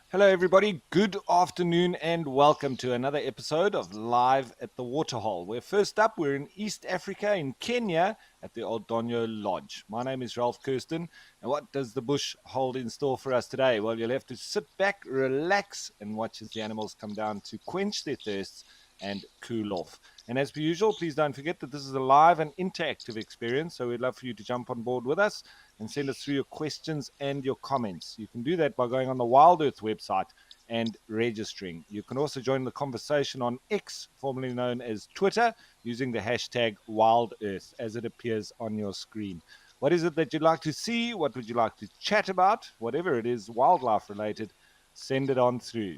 Hello, everybody. Good afternoon, and welcome to another episode of Live at the Waterhole. Where first up, we're in East Africa, in Kenya, at the Old Donyo Lodge. My name is Ralph Kirsten, and what does the bush hold in store for us today? Well, you'll have to sit back, relax, and watch as the animals come down to quench their thirsts and cool off. And as per usual, please don't forget that this is a live and interactive experience, so we'd love for you to jump on board with us and send us through your questions and your comments. You can do that by going on the Wild Earth website and registering. You can also join the conversation on X, formerly known as Twitter, using the hashtag WildEarth as it appears on your screen. What is it that you'd like to see? What would you like to chat about? Whatever it is, wildlife related, send it on through.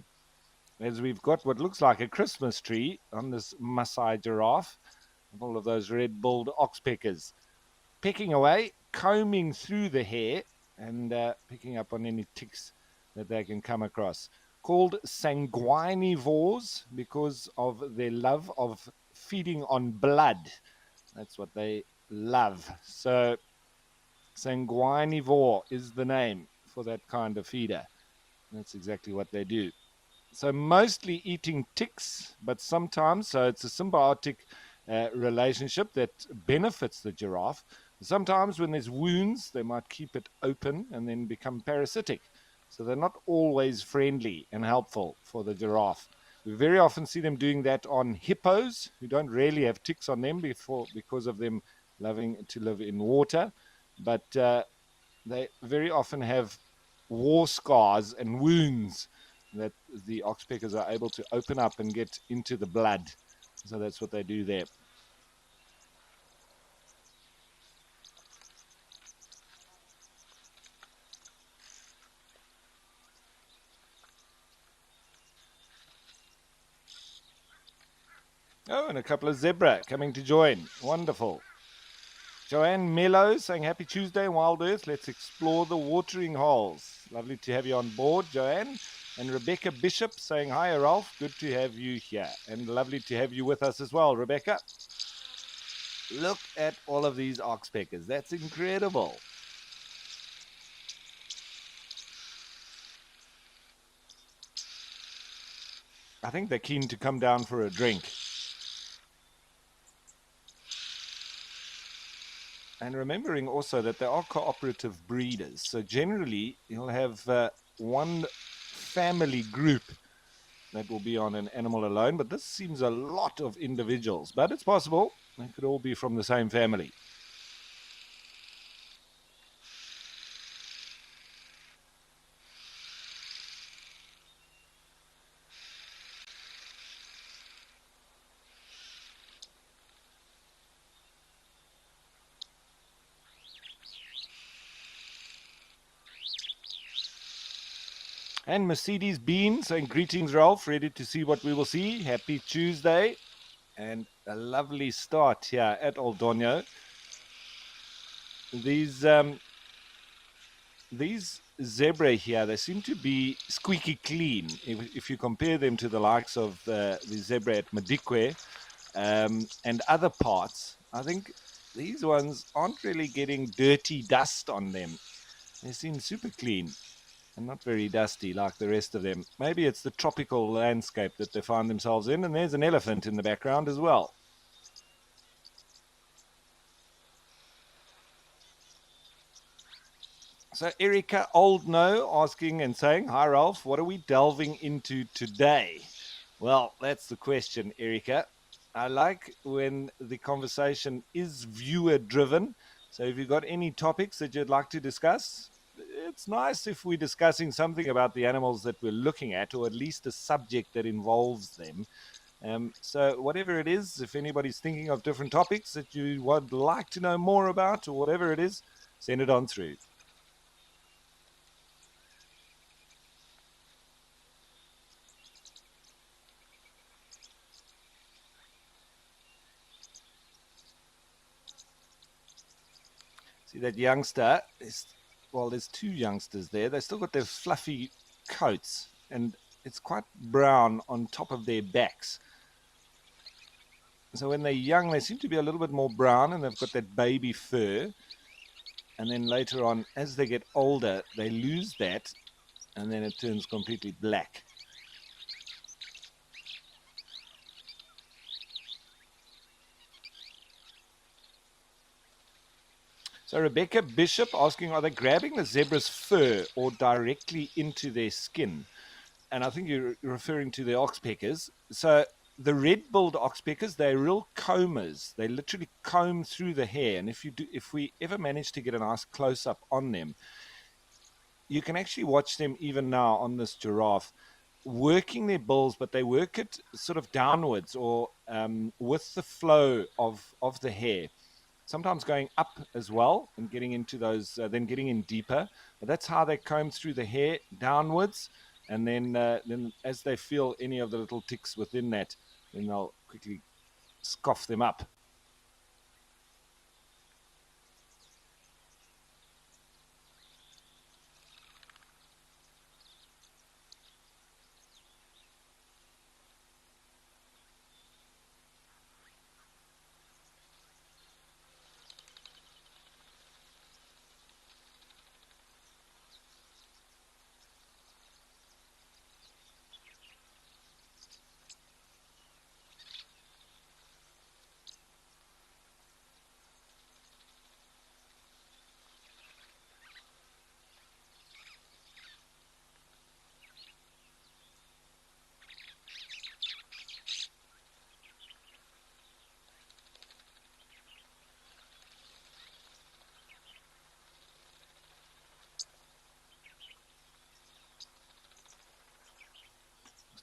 As we've got what looks like a Christmas tree on this Maasai giraffe, with all of those red-billed oxpeckers picking away, combing through the hair, and picking up on any ticks that they can come across. Called sanguinivores because of their love of feeding on blood. That's what they love. So, sanguinivore is the name for that kind of feeder. That's exactly what they do. So mostly eating ticks, but sometimes, so it's a symbiotic relationship that benefits the giraffe. Sometimes when there's wounds, they might keep it open and then become parasitic. So they're not always friendly and helpful for the giraffe. We very often see them doing that on hippos, who don't really have ticks on them because of them loving to live in water. But they very often have war scars and wounds that the oxpeckers are able to open up and get into the blood. So that's what they do there. Oh, and a couple of zebra coming to join. Wonderful. Joanne Mello saying happy Tuesday, Wild Earth. Let's explore the watering holes. Lovely to have you on board, Joanne. And Rebecca Bishop saying hi, Ralph. Good to have you here. And lovely to have you with us as well, Rebecca. Look at all of these oxpeckers. That's incredible. I think they're keen to come down for a drink. And remembering also that they are cooperative breeders. So generally, you'll have one family group that will be on an animal alone. But this seems a lot of individuals. But it's possible. They could all be from the same family. And Mercedes Bean saying, greetings, Ralph. Ready to see what we will see. Happy Tuesday. And a lovely start here at Old Donyo. These zebra here, they seem to be squeaky clean. If you compare them to the likes of the zebra at Madikwe and other parts, I think these ones aren't really getting dirty dust on them. They seem super clean and not very dusty like the rest of them. Maybe it's the tropical landscape that they find themselves in, and there's an elephant in the background as well. So Erica Oldno asking and saying, hi Ralph, what are we delving into today? Well, that's the question, Erica. I like when the conversation is viewer driven. So if you've got any topics that you'd like to discuss, it's nice if we're discussing something about the animals that we're looking at, or at least a subject that involves them. So whatever it is, if anybody's thinking of different topics that you would like to know more about, or whatever it is, send it on through. See that youngster? Well, there's two youngsters there. They still got their fluffy coats, and it's quite brown on top of their backs. So when they're young, they seem to be a little bit more brown, and they've got that baby fur. And then later on, as they get older, they lose that, and then it turns completely black. So Rebecca Bishop asking, are they grabbing the zebra's fur or directly into their skin? And I think you're referring to the oxpeckers. So the red-billed oxpeckers, they're real combers. They literally comb through the hair. And if we ever manage to get a nice close-up on them, you can actually watch them even now on this giraffe working their bills, but they work it sort of downwards or with the flow of the hair, sometimes going up as well and getting into those, then getting in deeper. But that's how they comb through the hair downwards. And then as they feel any of the little ticks within that, then they'll quickly scoff them up.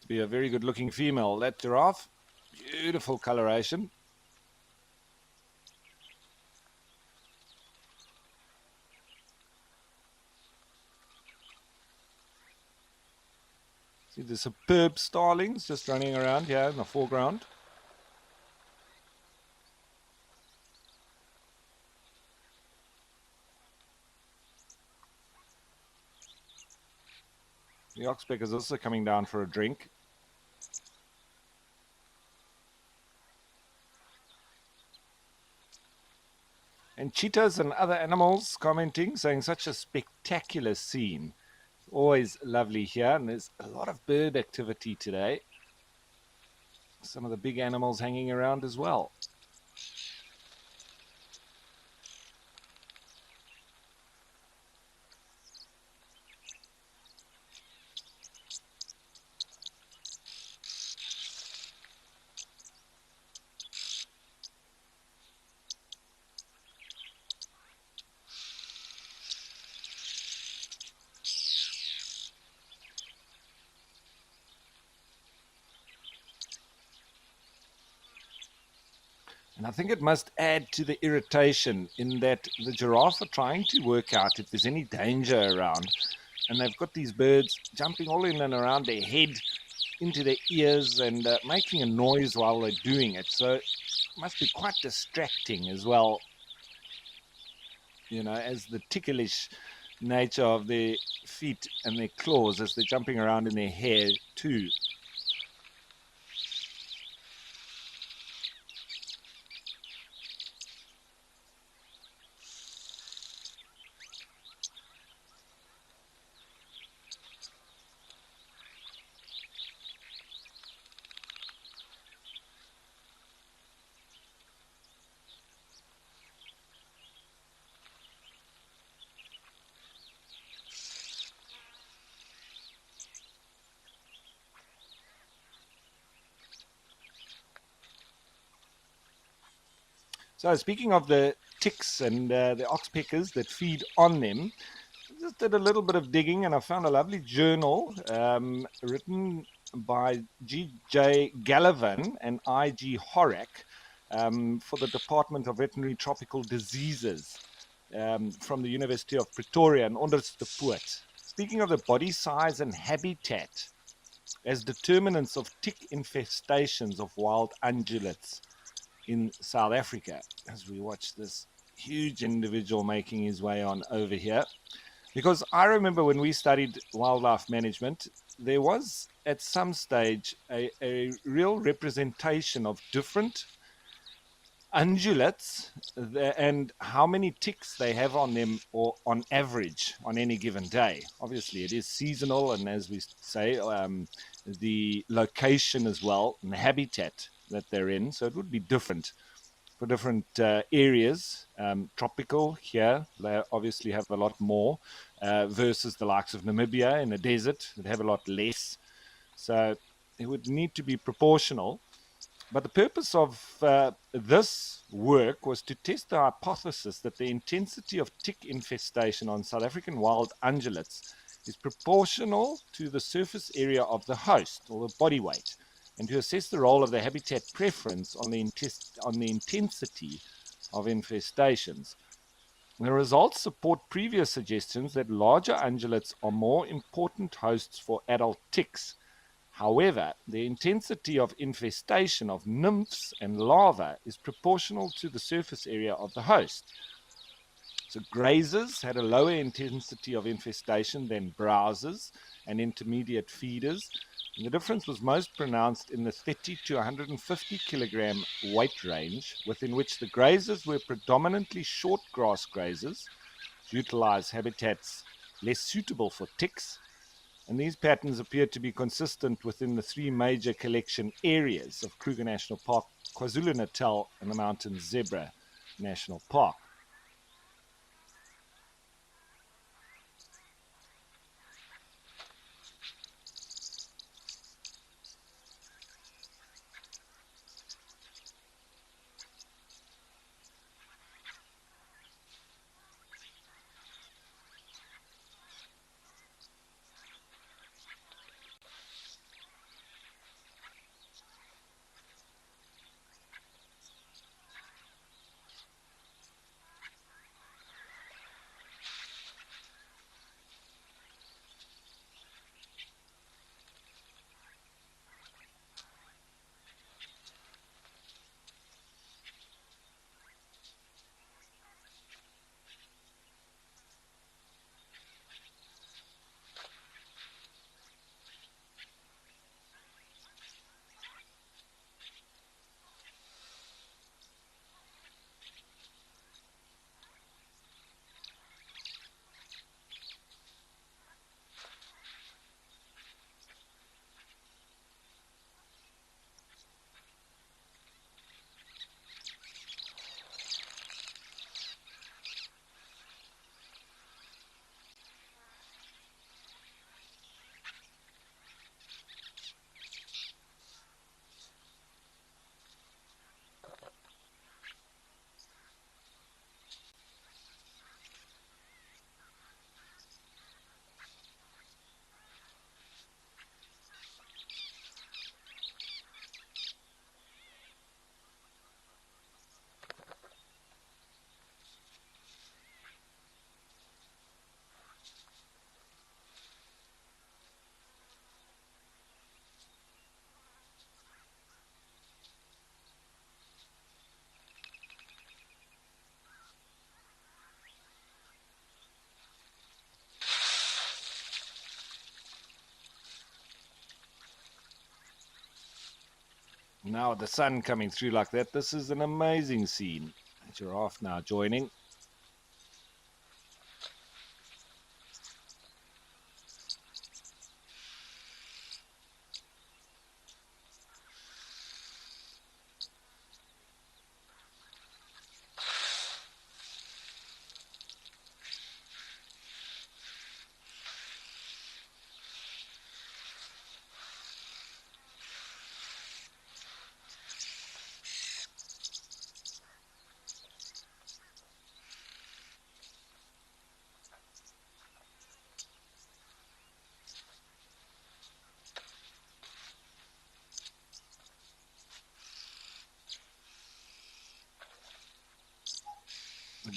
To be a very good looking female, that giraffe. Beautiful coloration. See the superb starlings just running around here in the foreground. The oxpecker is also coming down for a drink. And cheetahs and other animals commenting, saying such a spectacular scene. Always lovely here, and there's a lot of bird activity today. Some of the big animals hanging around as well. And I think it must add to the irritation in that the giraffe are trying to work out if there's any danger around. And they've got these birds jumping all in and around their head, into their ears, and making a noise while they're doing it. So it must be quite distracting as well, you know, as the ticklish nature of their feet and their claws as they're jumping around in their hair too. So speaking of the ticks and the oxpeckers that feed on them, I just did a little bit of digging and I found a lovely journal written by G.J. Gallivan and I.G. Horak for the Department of Veterinary Tropical Diseases from the University of Pretoria and Onderstepoort. Speaking of the body size and habitat as determinants of tick infestations of wild ungulates in South Africa, as we watch this huge individual making his way on over here. Because I remember when we studied wildlife management, there was at some stage a real representation of different Ungulates and how many ticks they have on them or on average on any given day. Obviously, it is seasonal, and as we say, the location as well and the habitat that they're in. So it would be different for different areas. Tropical here, they obviously have a lot more versus the likes of Namibia in the desert that have a lot less. So it would need to be proportional. But the purpose of this work was to test the hypothesis that the intensity of tick infestation on South African wild ungulates is proportional to the surface area of the host or the body weight, and to assess the role of the habitat preference on the intensity of infestations. The results support previous suggestions that larger ungulates are more important hosts for adult ticks. However, the intensity of infestation of nymphs and larvae is proportional to the surface area of the host. So grazers had a lower intensity of infestation than browsers and intermediate feeders. And the difference was most pronounced in the 30 to 150 kilogram weight range, within which the grazers were predominantly short grass grazers, utilize habitats less suitable for ticks, and these patterns appear to be consistent within the three major collection areas of Kruger National Park, KwaZulu-Natal, and the Mountain Zebra National Park. Now the sun coming through like that, this is an amazing scene. Giraffe now joining.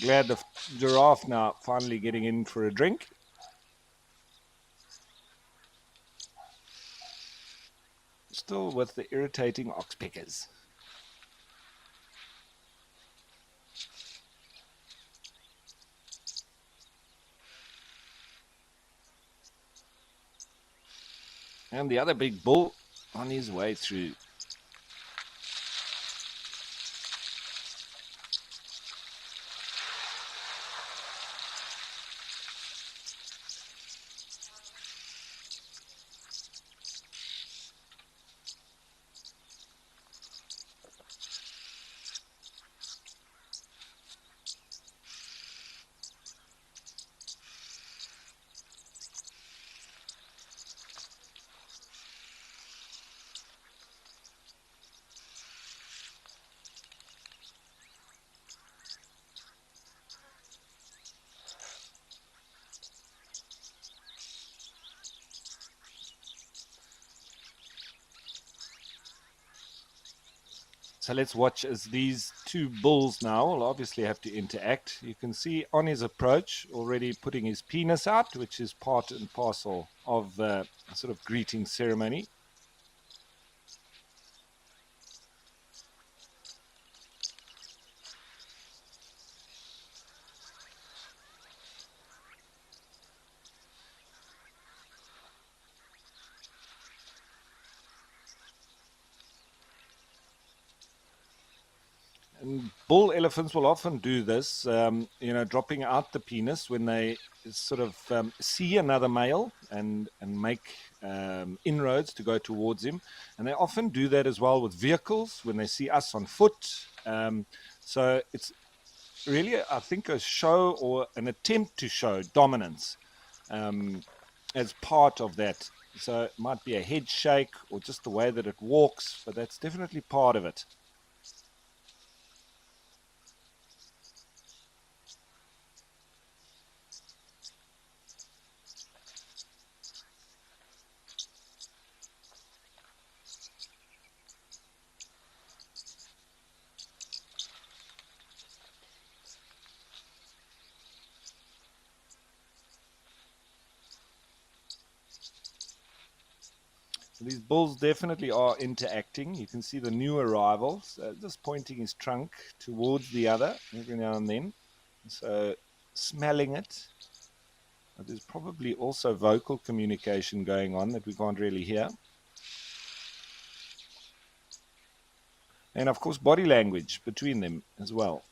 Glad the giraffe now finally getting in for a drink. Still with the irritating oxpeckers. And the other big bull on his way through. So let's watch as these two bulls now will obviously have to interact. You can see on his approach already putting his penis out, which is part and parcel of the sort of greeting ceremony. And bull elephants will often do this, dropping out the penis when they sort of see another male and make inroads to go towards him. And they often do that as well with vehicles when they see us on foot. So it's really, I think, a show or an attempt to show dominance as part of that. So it might be a head shake or just the way that it walks, but that's definitely part of it. So these bulls definitely are interacting. You can see the new arrivals just pointing his trunk towards the other every now and then. So smelling it. But there's probably also vocal communication going on that we can't really hear. And of course, body language between them as well.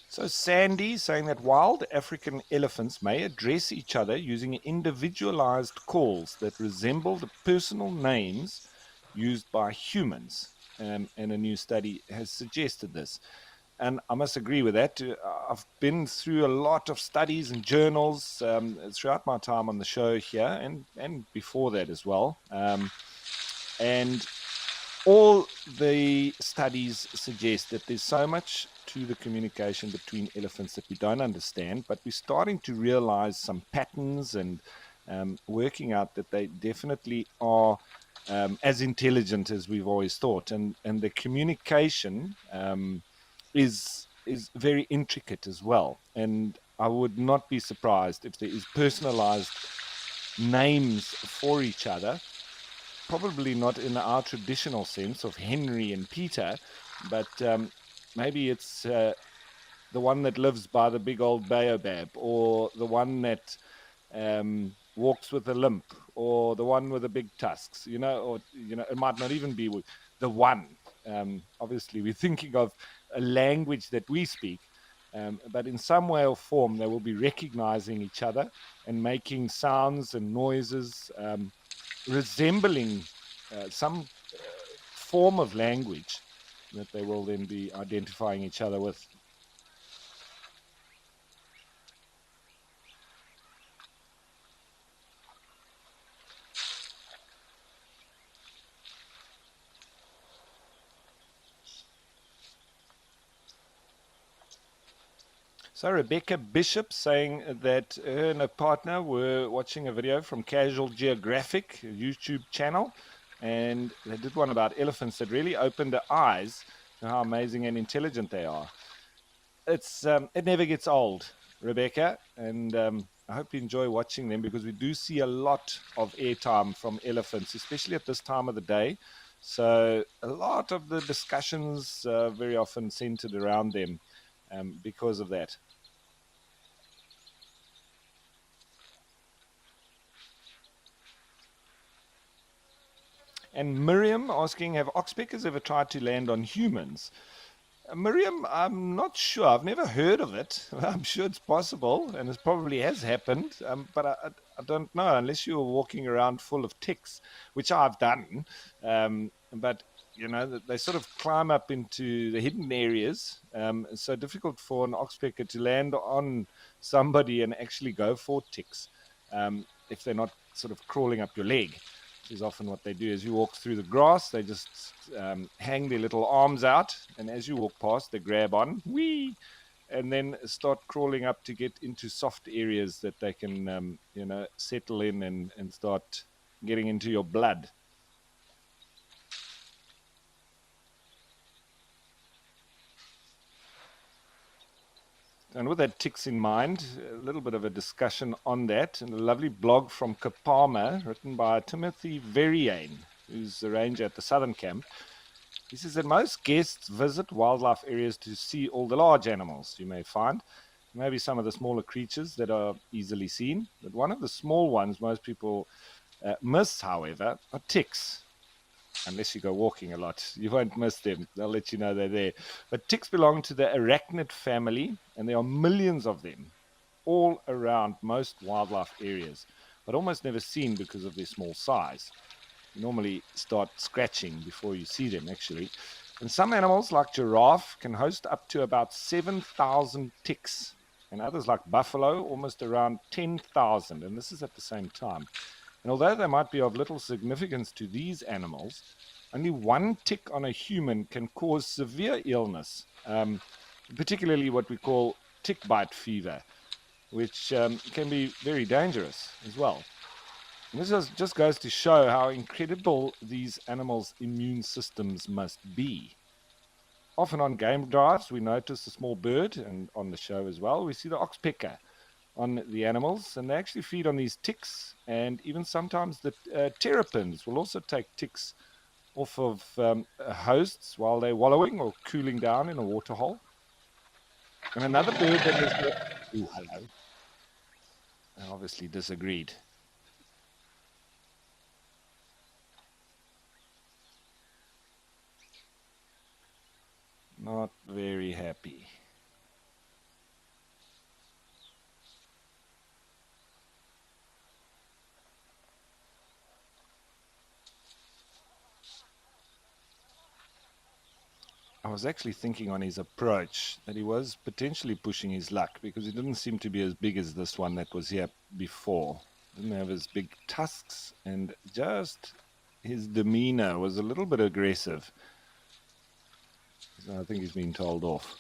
So Sandy saying that wild African elephants may address each other using individualized calls that resemble the personal names used by humans. And a new study has suggested this. And I must agree with that. I've been through a lot of studies and journals throughout my time on the show here and before that as well. And all the studies suggest that there's so much to the communication between elephants that we don't understand, but we're starting to realize some patterns and working out that they definitely are as intelligent as we've always thought. And the communication is very intricate as well. And I would not be surprised if there is personalized names for each other. Probably not in our traditional sense of Henry and Peter, but maybe it's the one that lives by the big old baobab, or the one that walks with a limp, or the one with the big tusks, or it might not even be the one. Obviously, we're thinking of a language that we speak, but in some way or form, they will be recognizing each other and making sounds and noises resembling some form of language that they will then be identifying each other with. So Rebecca Bishop saying that her and her partner were watching a video from Casual Geographic, a YouTube channel, and they did one about elephants that really opened their eyes to how amazing and intelligent they are. It never gets old, Rebecca, and I hope you enjoy watching them, because we do see a lot of airtime from elephants, especially at this time of the day. So a lot of the discussions very often centered around them because of that. And Miriam asking, have oxpeckers ever tried to land on humans? Miriam, I'm not sure. I've never heard of it. I'm sure it's possible, and it probably has happened, but I don't know, unless you're walking around full of ticks, which I've done. But they sort of climb up into the hidden areas. It's so difficult for an oxpecker to land on somebody and actually go for ticks if they're not sort of crawling up your leg, which is often what they do. As you walk through the grass, they just hang their little arms out, and as you walk past, they grab on, wee, and then start crawling up to get into soft areas that they can, settle in and start getting into your blood. And with that ticks in mind, a little bit of a discussion on that, and a lovely blog from Kapama written by Timothy Verriane, who's the ranger at the Southern Camp. He says that most guests visit wildlife areas to see all the large animals you may find, maybe some of the smaller creatures that are easily seen. But one of the small ones most people miss, however, are ticks. Unless you go walking a lot, you won't miss them. They'll let you know they're there. But ticks belong to the arachnid family, and there are millions of them all around most wildlife areas, but almost never seen because of their small size. You normally start scratching before you see them, actually. And some animals, like giraffe, can host up to about 7,000 ticks, and others, like buffalo, almost around 10,000. And this is at the same time. And although they might be of little significance to these animals, only one tick on a human can cause severe illness, particularly what we call tick bite fever, which can be very dangerous as well. And this just goes to show how incredible these animals' immune systems must be. Often on game drives, we notice a small bird, and on the show as well, we see the oxpecker on the animals, and they actually feed on these ticks, and even sometimes the terrapins will also take ticks off of hosts while they're wallowing or cooling down in a waterhole. And another bird that is... Ooh, hello. I obviously disagreed. Not very happy. I was actually thinking on his approach that he was potentially pushing his luck, because he didn't seem to be as big as this one that was here before. Didn't have his big tusks, and just his demeanor was a little bit aggressive. So I think he's been told off.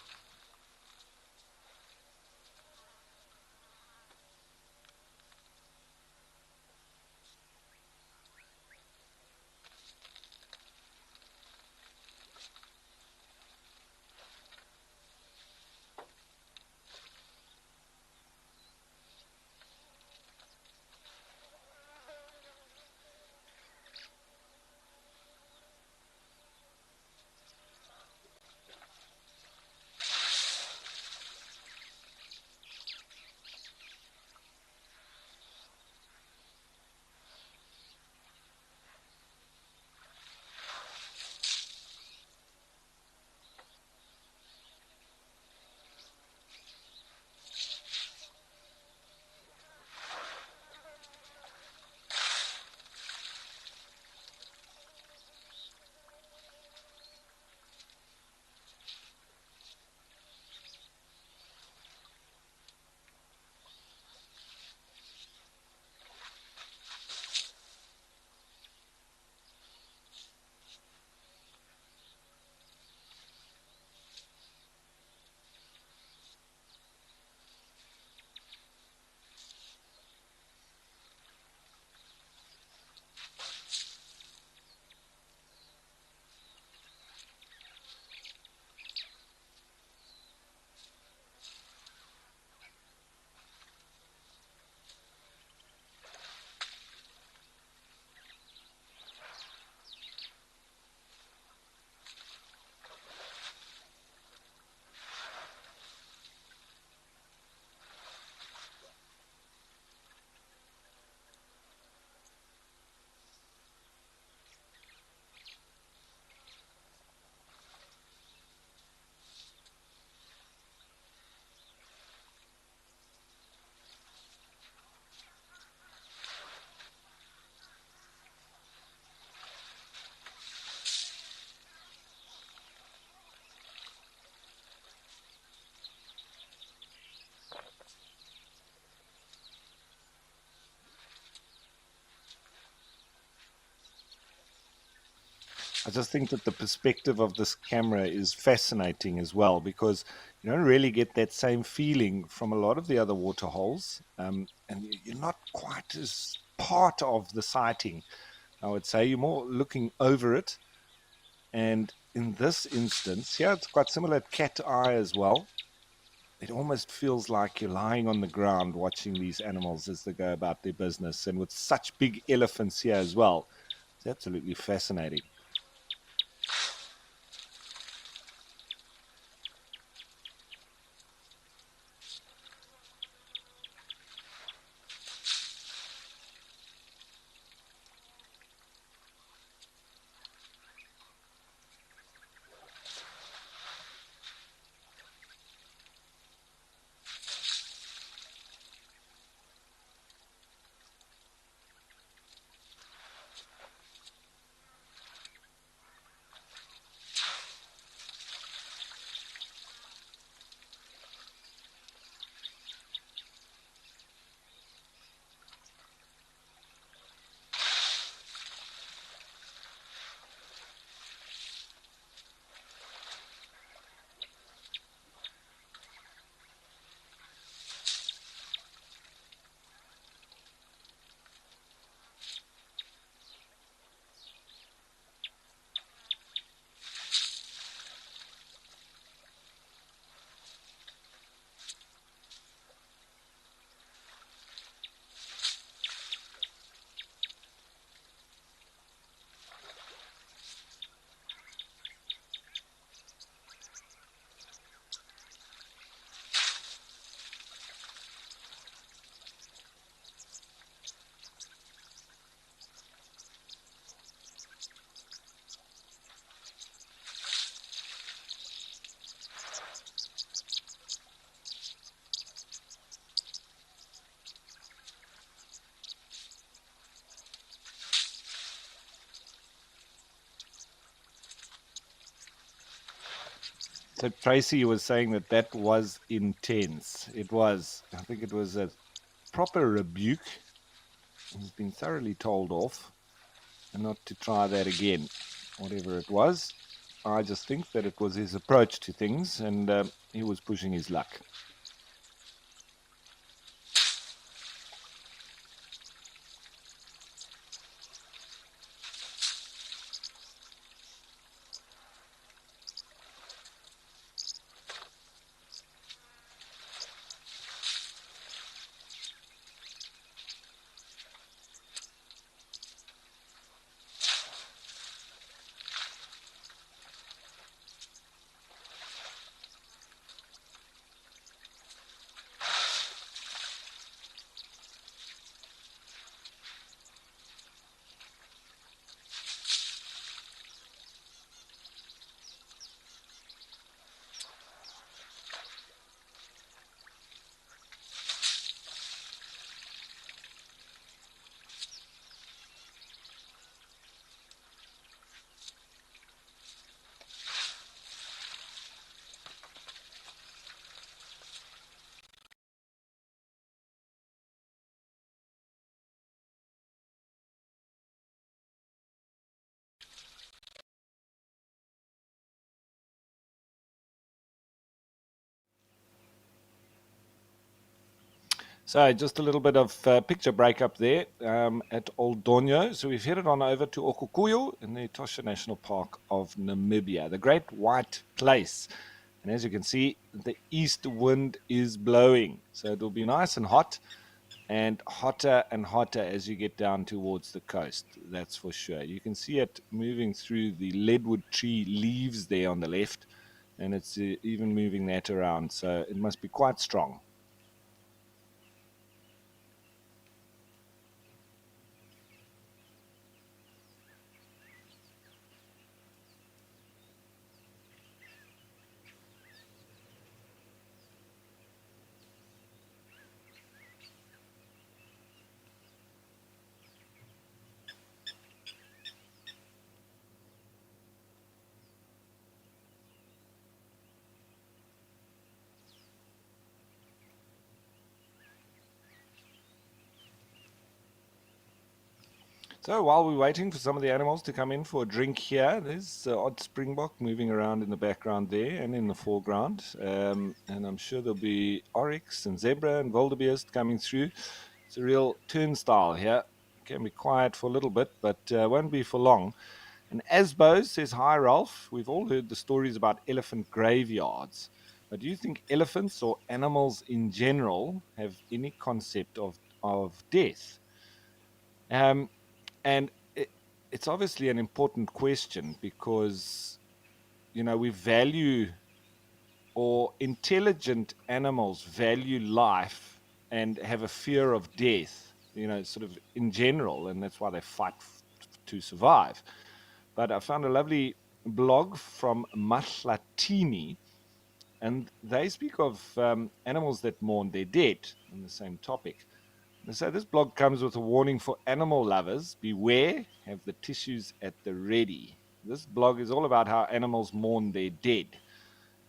I just think that the perspective of this camera is fascinating as well because you don't really get that same feeling from a lot of the other water holes, and you're not quite as part of the sighting. I would say you're more looking over it. And in this instance, yeah, it's quite similar to cat eye as well. It almost feels like you're lying on the ground watching these animals as they go about their business. And with such big elephants here as well, it's absolutely fascinating. So Tracy was saying that that was intense. It was. I think it was a proper rebuke. He's been thoroughly told off and not to try that again, whatever it was. I just think that it was his approach to things, and he was pushing his luck. So just a little bit of picture breakup there at Old Donyo. So we've headed on over to Okukuyu in the Etosha National Park of Namibia, the Great White Place. And as you can see, the east wind is blowing. So it'll be nice and hot and hotter as you get down towards the coast. That's for sure. You can see it moving through the leadwood tree leaves there on the left, and it's even moving that around. So it must be quite strong. So while we're waiting for some of the animals to come in for a drink here, there's odd springbok moving around in the background there and in the foreground. And I'm sure there'll be oryx and zebra and wildebeest coming through. It's a real turnstile here. It can be quiet for a little bit, but won't be for long. And Asbo says, "Hi, Ralph. We've all heard the stories about elephant graveyards. But do you think elephants or animals in general have any concept of death?" Um, and it's obviously an important question because, we value, or intelligent animals value life and have a fear of death, sort of in general. And that's why they fight to survive. But I found a lovely blog from Mahlatini, and they speak of animals that mourn their dead on the same topic. So this blog comes with a warning for animal lovers: beware, have the tissues at the ready. This blog is all about how animals mourn their dead.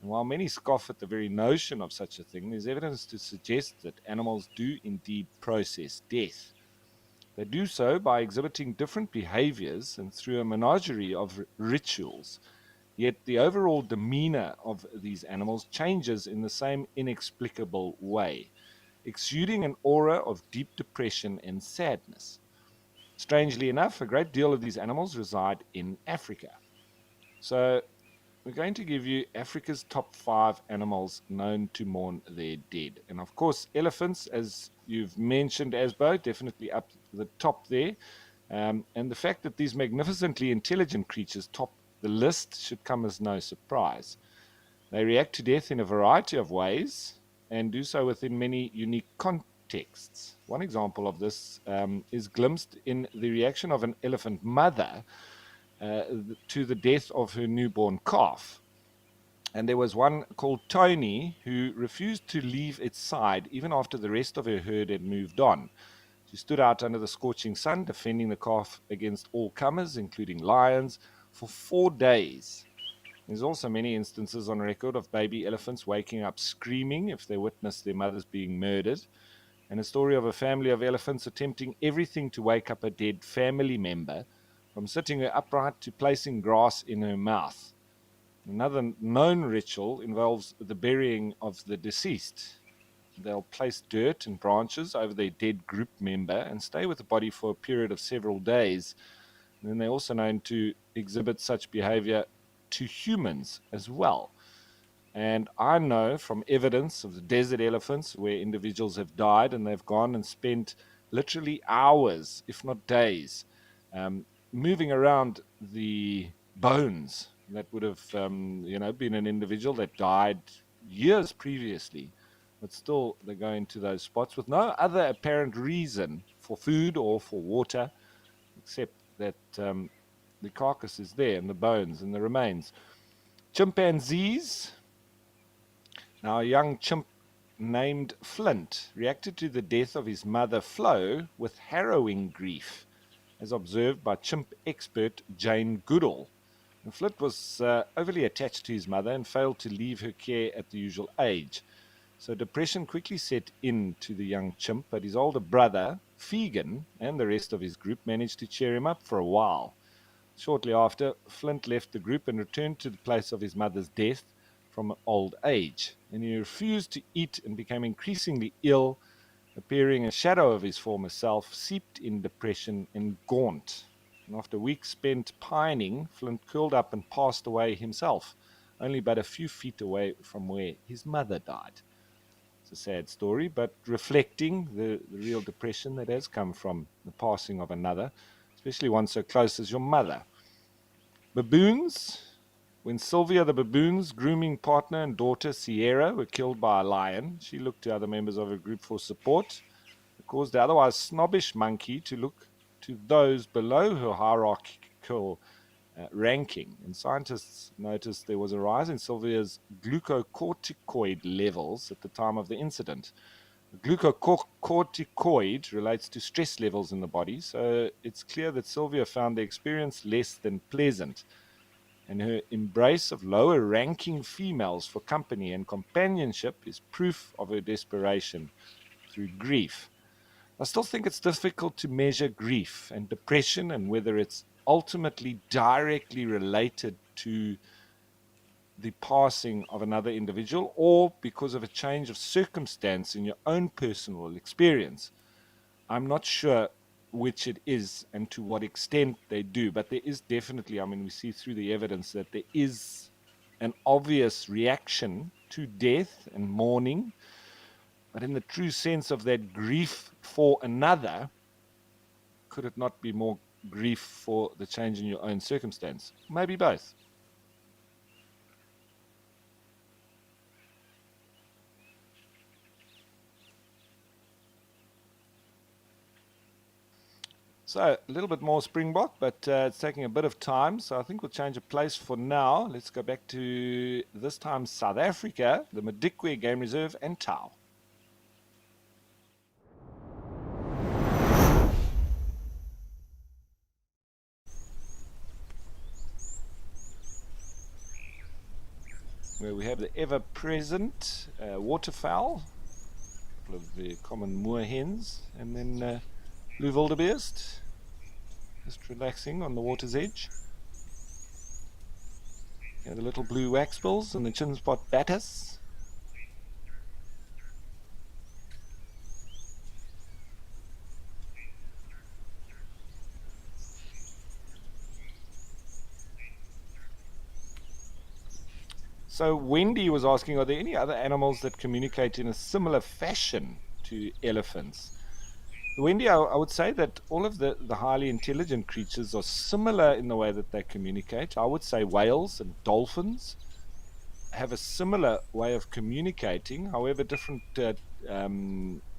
And while many scoff at the very notion of such a thing, there's evidence to suggest that animals do indeed process death. They do so by exhibiting different behaviors and through a menagerie of rituals. Yet the overall demeanor of these animals changes in the same inexplicable way, exuding an aura of deep depression and sadness. Strangely enough, a great deal of these animals reside in Africa. So, we're going to give you Africa's top 5 animals known to mourn their dead. And of course, elephants, as you've mentioned, Asbo, definitely up the top there. And the fact that these magnificently intelligent creatures top the list should come as no surprise. They react to death in a variety of ways and do so within many unique contexts. One example of this is glimpsed in the reaction of an elephant mother to the death of her newborn calf. And there was one called Tony who refused to leave its side even after the rest of her herd had moved on. She stood out under the scorching sun, defending the calf against all comers, including lions, for 4 days. There's also many instances on record of baby elephants waking up screaming if they witness their mothers being murdered, and a story of a family of elephants attempting everything to wake up a dead family member, from sitting her upright to placing grass in her mouth. Another known ritual involves the burying of the deceased. They'll place dirt and branches over their dead group member and stay with the body for a period of several days. And then they're also known to exhibit such behavior to humans as well. And I know from evidence of the desert elephants where individuals have died and they've gone and spent literally hours, if not days, um, moving around the bones that would have, been an individual that died years previously. But still, they go into those spots with no other apparent reason for food or for water, except that the carcass is there and the bones and the remains. Chimpanzees. Now, a young chimp named Flint reacted to the death of his mother Flo with harrowing grief, as observed by chimp expert Jane Goodall. And Flint was overly attached to his mother and failed to leave her care at the usual age. So depression quickly set in to the young chimp, but his older brother, Fegan, and the rest of his group managed to cheer him up for a while. Shortly after, Flint left the group and returned to the place of his mother's death from old age, and he refused to eat and became increasingly ill, appearing a shadow of his former self, seeped in depression and gaunt. And after weeks spent pining, Flint curled up and passed away himself, only but a few feet away from where his mother died. It's a sad story, but reflecting the real depression that has come from the passing of another, especially one so close as your mother. Baboons. When Sylvia the baboon's grooming partner and daughter Sierra were killed by a lion, she looked to other members of her group for support. It caused the otherwise snobbish monkey to look to those below her hierarchical ranking. And scientists noticed there was a rise in Sylvia's glucocorticoid levels at the time of the incident. The glucocorticoid relates to stress levels in the body, so it's clear that Sylvia found the experience less than pleasant, and her embrace of lower ranking females for company and companionship is proof of her desperation through grief. I still think it's difficult to measure grief and depression and whether it's ultimately directly related to the passing of another individual or because of a change of circumstance in your own personal experience. I'm not sure which it is and to what extent they do, but there is definitely, I mean, we see through the evidence that there is an obvious reaction to death and mourning, but in the true sense of that grief for another, could it not be more grief for the change in your own circumstance? Maybe both. So a little bit more Springbok, but it's taking a bit of time. So I think we'll change of place for now. Let's go back to this time South Africa, the Madikwe Game Reserve, and Tau. Where we have the ever-present waterfowl, a couple of the common moorhens, and then blue wildebeest, just relaxing on the water's edge. Yeah, the little blue waxbills and the chin spot batters. So Wendy was asking, are there any other animals that communicate in a similar fashion to elephants? Wendy, I would say that all of the highly intelligent creatures are similar in the way that they communicate. I would say whales and dolphins have a similar way of communicating, however, different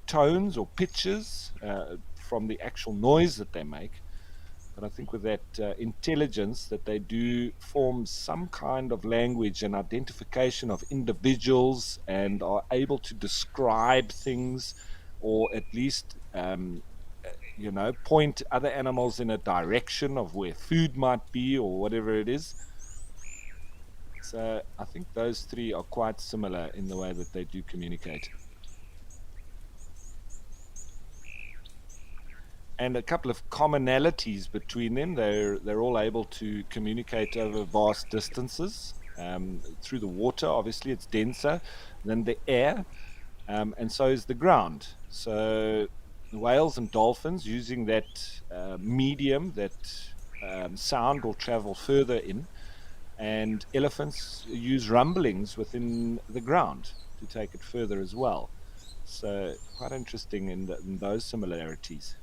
tones or pitches from the actual noise that they make. But I think with that intelligence that they do form some kind of language and identification of individuals and are able to describe things or at least, point other animals in a direction of where food might be or whatever it is. So I think those three are quite similar in the way that they do communicate. And a couple of commonalities between them. They're all able to communicate over vast distances through the water. Obviously, it's denser than the air, and so is the ground. So whales and dolphins, using that medium, that sound will travel further in, and elephants use rumblings within the ground to take it further as well. So quite interesting in those similarities.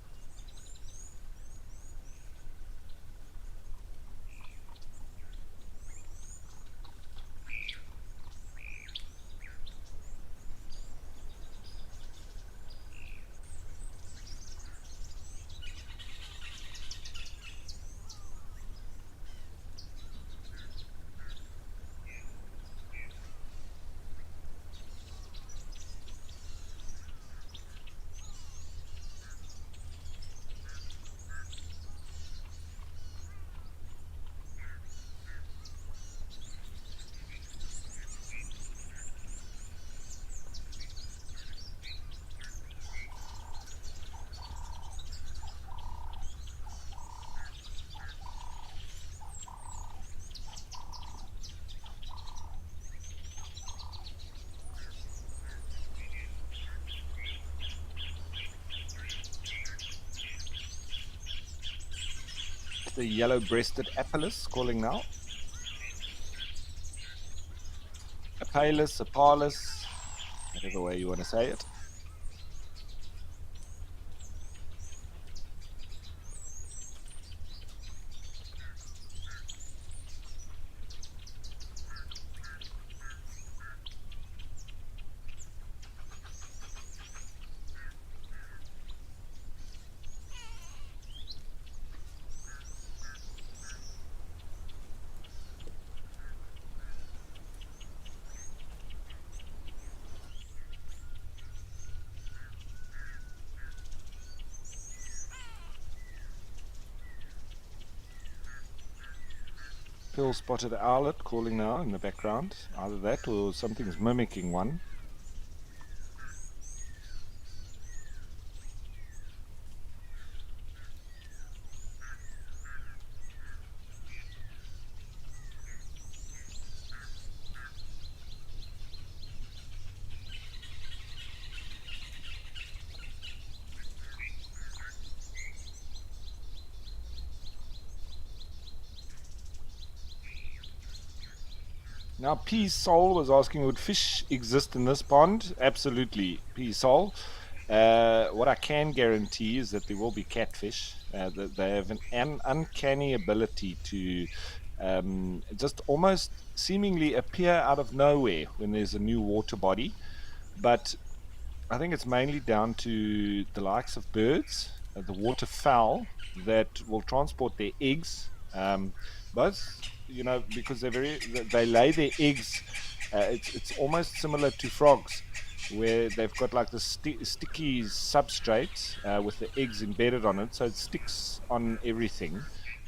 The yellow-breasted apelus calling now. Apelus, apalus, whatever way you want to say it. Pearl-spotted owlet calling now in the background. Either that or something's mimicking one. Now, P Soul was asking, would fish exist in this pond? Absolutely, P Soul. What I can guarantee is that there will be catfish. They have an uncanny ability to just almost seemingly appear out of nowhere when there's a new water body. But I think it's mainly down to the likes of birds, the waterfowl that will transport their eggs. Both, because they lay their eggs. It's almost similar to frogs, where they've got like the sticky substrate with the eggs embedded on it, so it sticks on everything.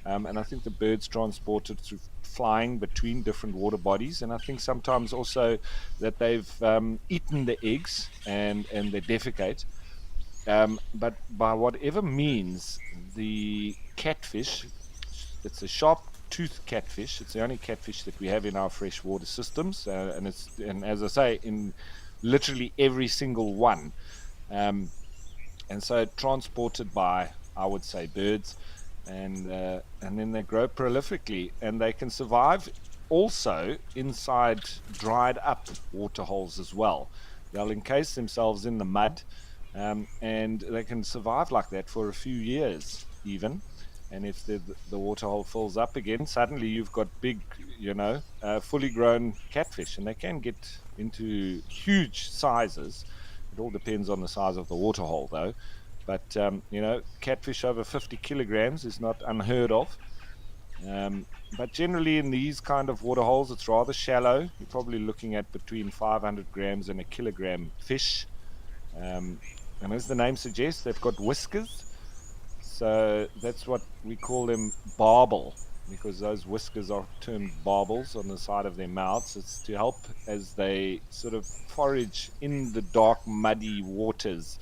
And I think the birds transport it through flying between different water bodies, and I think sometimes also that they've eaten the eggs and they defecate. But by whatever means, the catfish, it's a sharp tooth catfish. It's the only catfish that we have in our freshwater systems, and as I say, in literally every single one. Um, and so transported by, I would say, birds, and then they grow prolifically, and they can survive also inside dried up water holes as well. They'll encase themselves in the mud, and they can survive like that for a few years even. And if the water hole fills up again, suddenly you've got big, fully grown catfish, and they can get into huge sizes. It all depends on the size of the water hole, though. But catfish over 50 kilograms is not unheard of. But generally, in these kind of water holes, it's rather shallow. You're probably looking at between 500 grams and a kilogram fish. And as the name suggests, they've got whiskers. So that's what we call them, barbel, because those whiskers are termed barbels on the side of their mouths. It's to help as they sort of forage in the dark, muddy waters,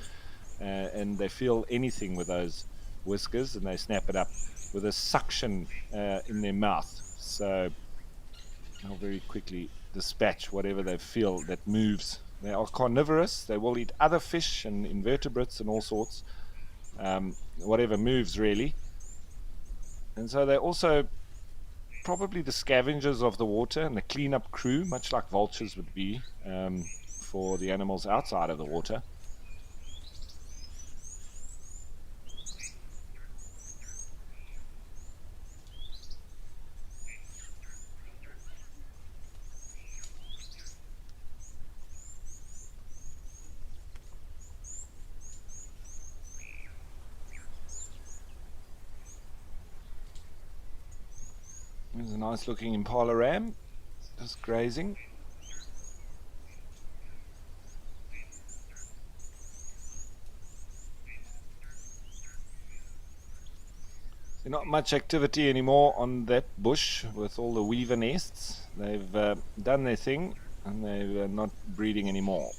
and they feel anything with those whiskers, and they snap it up with a suction in their mouth. So they'll very quickly dispatch whatever they feel that moves. They are carnivorous. They will eat other fish and invertebrates and all sorts, whatever moves, really. And so they're also probably the scavengers of the water and the cleanup crew, much like vultures would be for the animals outside of the water. There's a nice looking impala ram just grazing. There's not much activity anymore on that bush with all the weaver nests. They've done their thing, and they're not breeding anymore.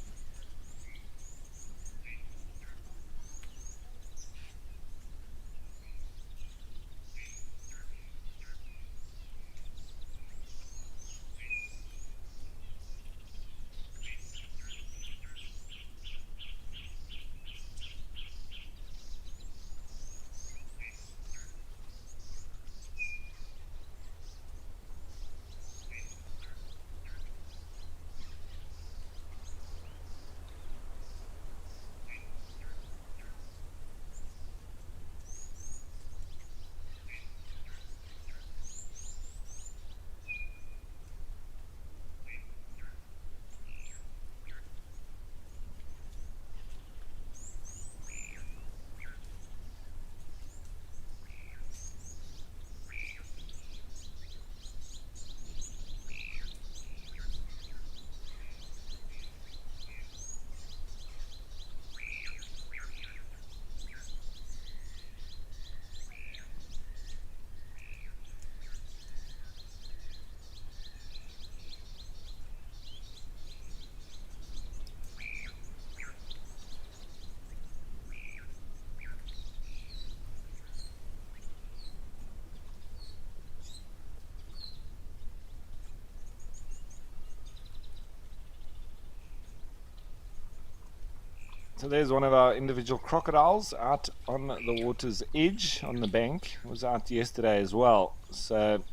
So there's one of our individual crocodiles out on the water's edge on the bank. It was out yesterday as well. So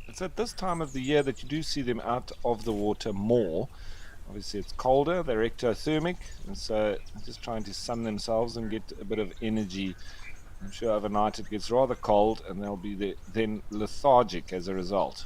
It's at this time of the year that you do see them out of the water more. Obviously, it's colder, they're ectothermic, and so they're just trying to sun themselves and get a bit of energy. I'm sure overnight it gets rather cold, and they'll be then lethargic as a result.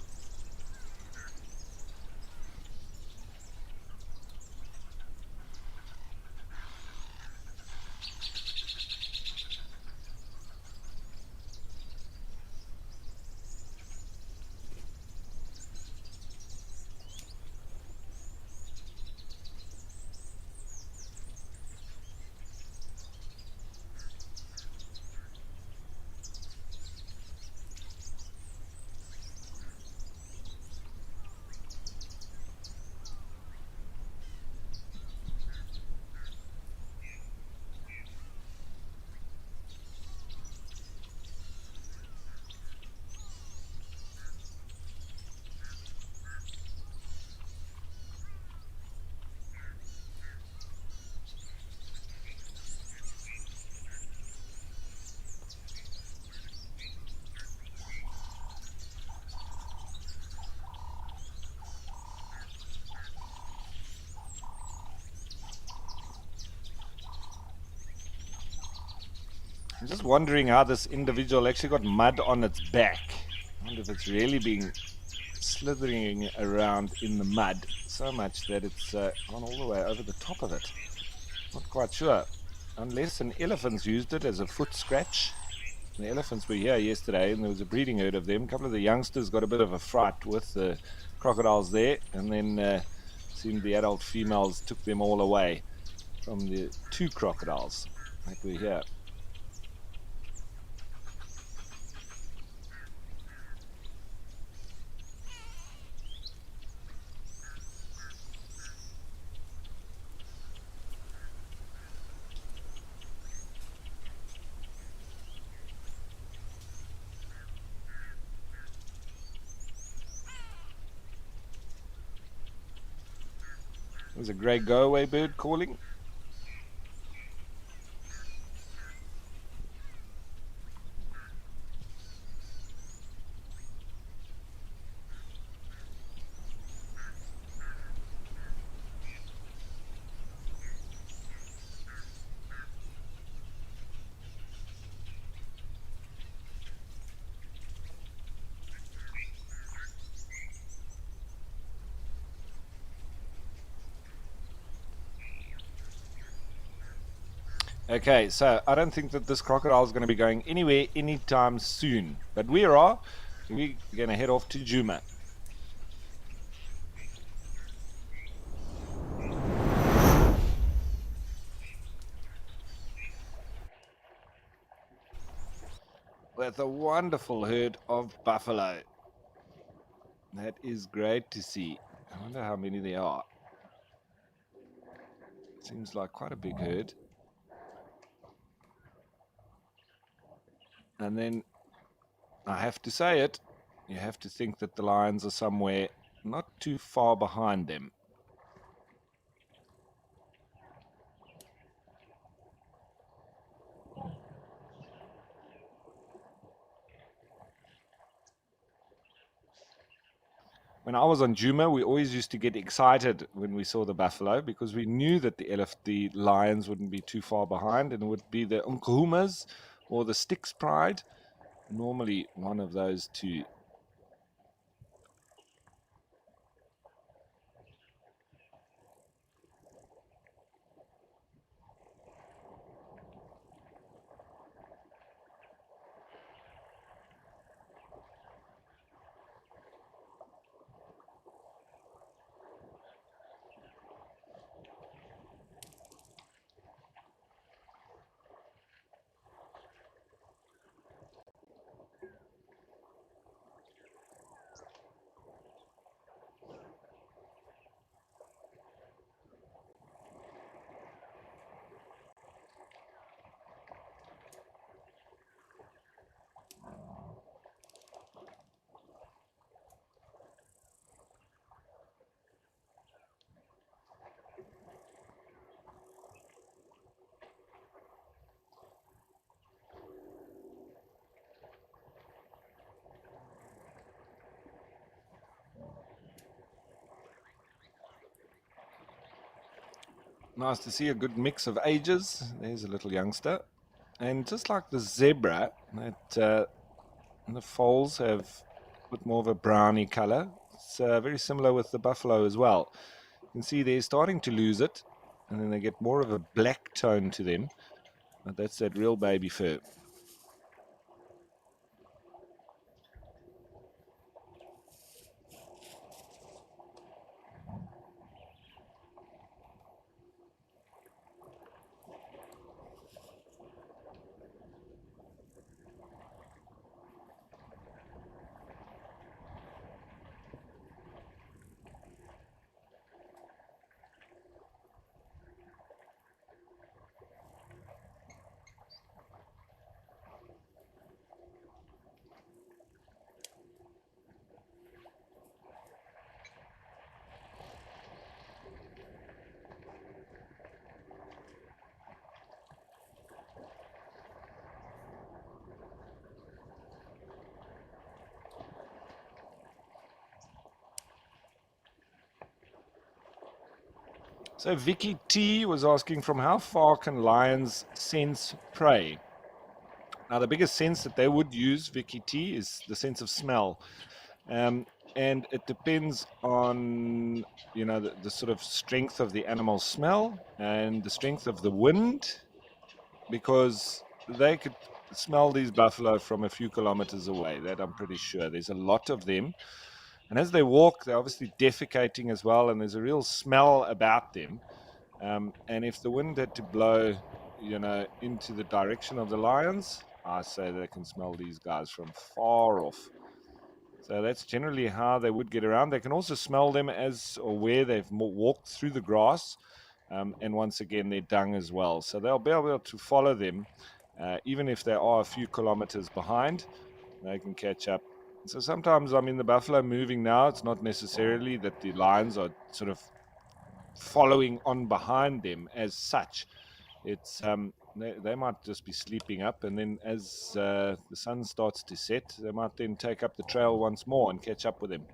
I'm just wondering how this individual actually got mud on its back. I wonder if it's really been slithering around in the mud so much that it's gone all the way over the top of it. Not quite sure. Unless an elephant's used it as a foot scratch. The elephants were here yesterday and there was a breeding herd of them. A couple of the youngsters got a bit of a fright with the crocodiles there, and then seemed the adult females took them all away from the two crocodiles that were here. There's a grey go-away bird calling. Okay, so I don't think that this crocodile is going to be going anywhere anytime soon. But we're going to head off to Juma. With a wonderful herd of buffalo. That is great to see. I wonder how many there are. Seems like quite a big herd. And then I have to say it, you have to think that the lions are somewhere not too far behind them. When I was on Juma, we always used to get excited when we saw the buffalo because we knew that the lions wouldn't be too far behind, and it would be the Nkuhumas or the Styx Pride. Normally one of those two. Nice to see a good mix of ages. There's a little youngster. And just like the zebra, the foals have a bit more of a browny color. It's very similar with the buffalo as well. You can see they're starting to lose it, and then they get more of a black tone to them. But that's that real baby fur. So Vicky T was asking, from how far can lions sense prey? Now, the biggest sense that they would use, Vicky T, is the sense of smell. Um, and it depends on, the sort of strength of the animal's smell and the strength of the wind, because they could smell these buffalo from a few kilometers away. That I'm pretty sure. There's a lot of them. And as they walk, they're obviously defecating as well, and there's a real smell about them. And if the wind had to blow, into the direction of the lions, I say they can smell these guys from far off. So that's generally how they would get around. They can also smell them as or where they've walked through the grass, and once again their dung as well. So they'll be able to follow them, even if they are a few kilometers behind. They can catch up. So sometimes, the buffalo moving now, it's not necessarily that the lions are sort of following on behind them as such. It's they might just be sleeping up, and then as the sun starts to set, they might then take up the trail once more and catch up with him.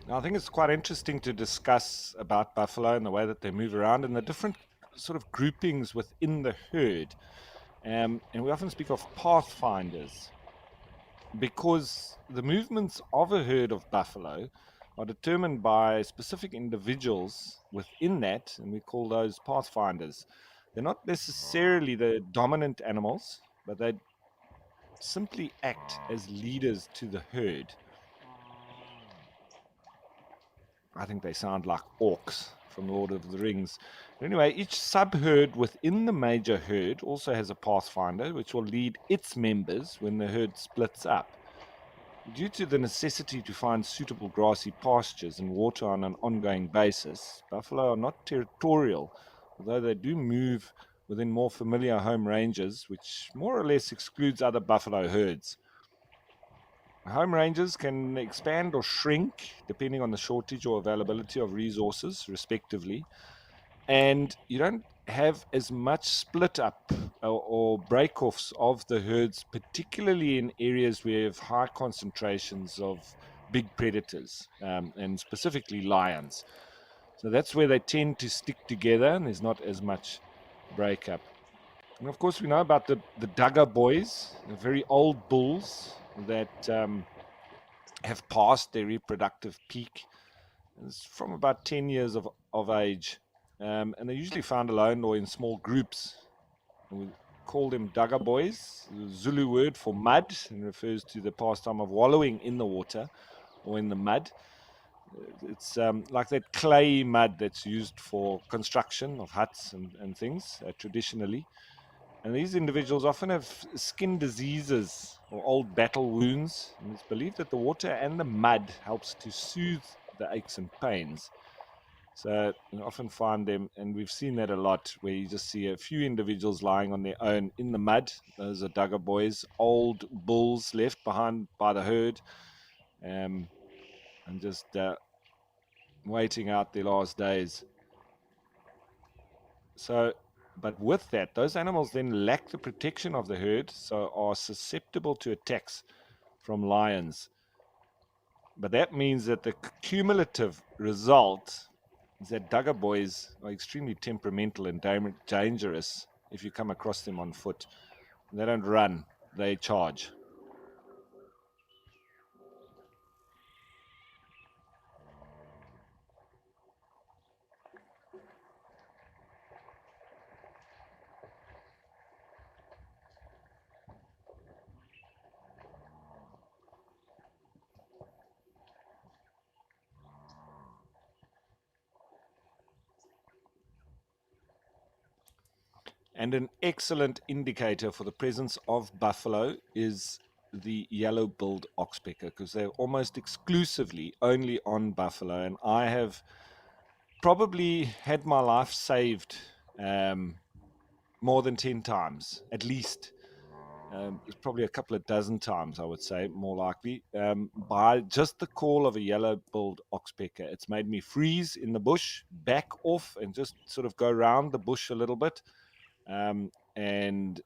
Now, I think it's quite interesting to discuss about buffalo and the way that they move around and the different sort of groupings within the herd. And we often speak of pathfinders, because the movements of a herd of buffalo are determined by specific individuals within that, and we call those pathfinders. They're not necessarily the dominant animals, but they simply act as leaders to the herd. I think they sound like orcs from Lord of the Rings. Anyway, each sub-herd within the major herd also has a pathfinder, which will lead its members when the herd splits up. Due to the necessity to find suitable grassy pastures and water on an ongoing basis, buffalo are not territorial, although they do move within more familiar home ranges, which more or less excludes other buffalo herds. Home ranges can expand or shrink depending on the shortage or availability of resources, respectively, and you don't have as much split up or break-offs of the herds, particularly in areas where you have high concentrations of big predators, and specifically lions. So that's where they tend to stick together, and there's not as much breakup. And of course, we know about the Duggar boys, the very old bulls that have passed their reproductive peak. It's from about 10 years of age. And they're usually found alone or in small groups. And we call them Duggar boys, the Zulu word for mud, and refers to the pastime of wallowing in the water or in the mud. It's like that clay mud that's used for construction of huts and things traditionally. And these individuals often have skin diseases or old battle wounds. And it's believed that the water and the mud helps to soothe the aches and pains. So you often find them, and we've seen that a lot, where you just see a few individuals lying on their own in the mud. Those are Duggar boys, old bulls left behind by the herd, um, and just waiting out their last days. So, but with that, those animals then lack the protection of the herd, so are susceptible to attacks from lions. But that means that the cumulative result is that Duggar boys are extremely temperamental and dangerous if you come across them on foot. They don't run, they charge. And an excellent indicator for the presence of buffalo is the yellow-billed oxpecker, because they're almost exclusively only on buffalo. And I have probably had my life saved more than 10 times, at least. There's probably a couple of dozen times, I would say, more likely, by just the call of a yellow-billed oxpecker. It's made me freeze in the bush, back off, and just sort of go around the bush a little bit, and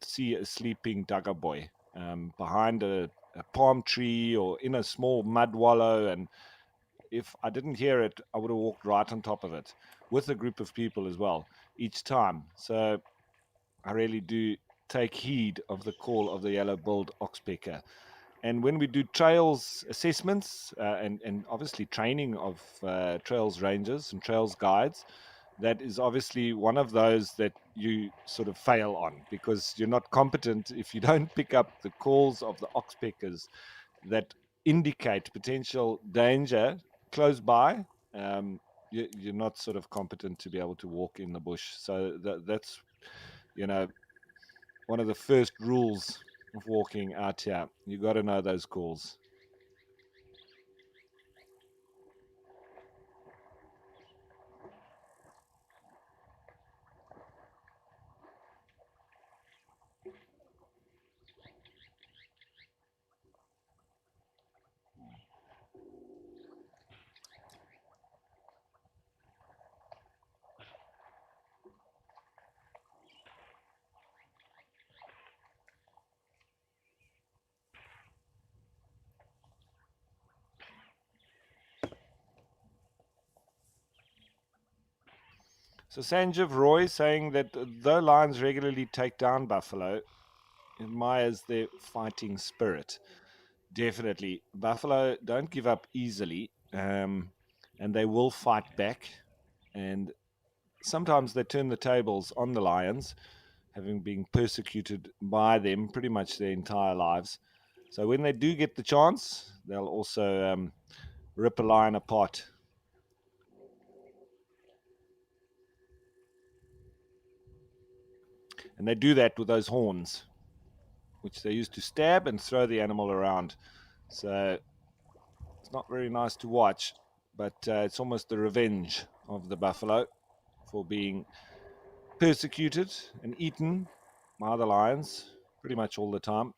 see a sleeping Duggar boy behind a palm tree or in a small mud wallow. And if I didn't hear it, I would have walked right on top of it with a group of people as well each time. So I really do take heed of the call of the yellow-billed oxpecker. And when we do trails assessments and obviously training of trails rangers and trails guides, that is obviously one of those that you sort of fail on, because you're not competent if you don't pick up the calls of the oxpeckers that indicate potential danger close by. You're not sort of competent to be able to walk in the bush. So that's, you know, one of the first rules of walking out here. You got to know those calls. So Sanjeev Roy saying that though lions regularly take down buffalo, admires their fighting spirit. Definitely, buffalo don't give up easily, and they will fight back. And sometimes they turn the tables on the lions, having been persecuted by them pretty much their entire lives. So when they do get the chance, they'll also rip a lion apart. And they do that with those horns, which they use to stab and throw the animal around. So it's not very nice to watch, but it's almost the revenge of the buffalo for being persecuted and eaten by the lions pretty much all the time.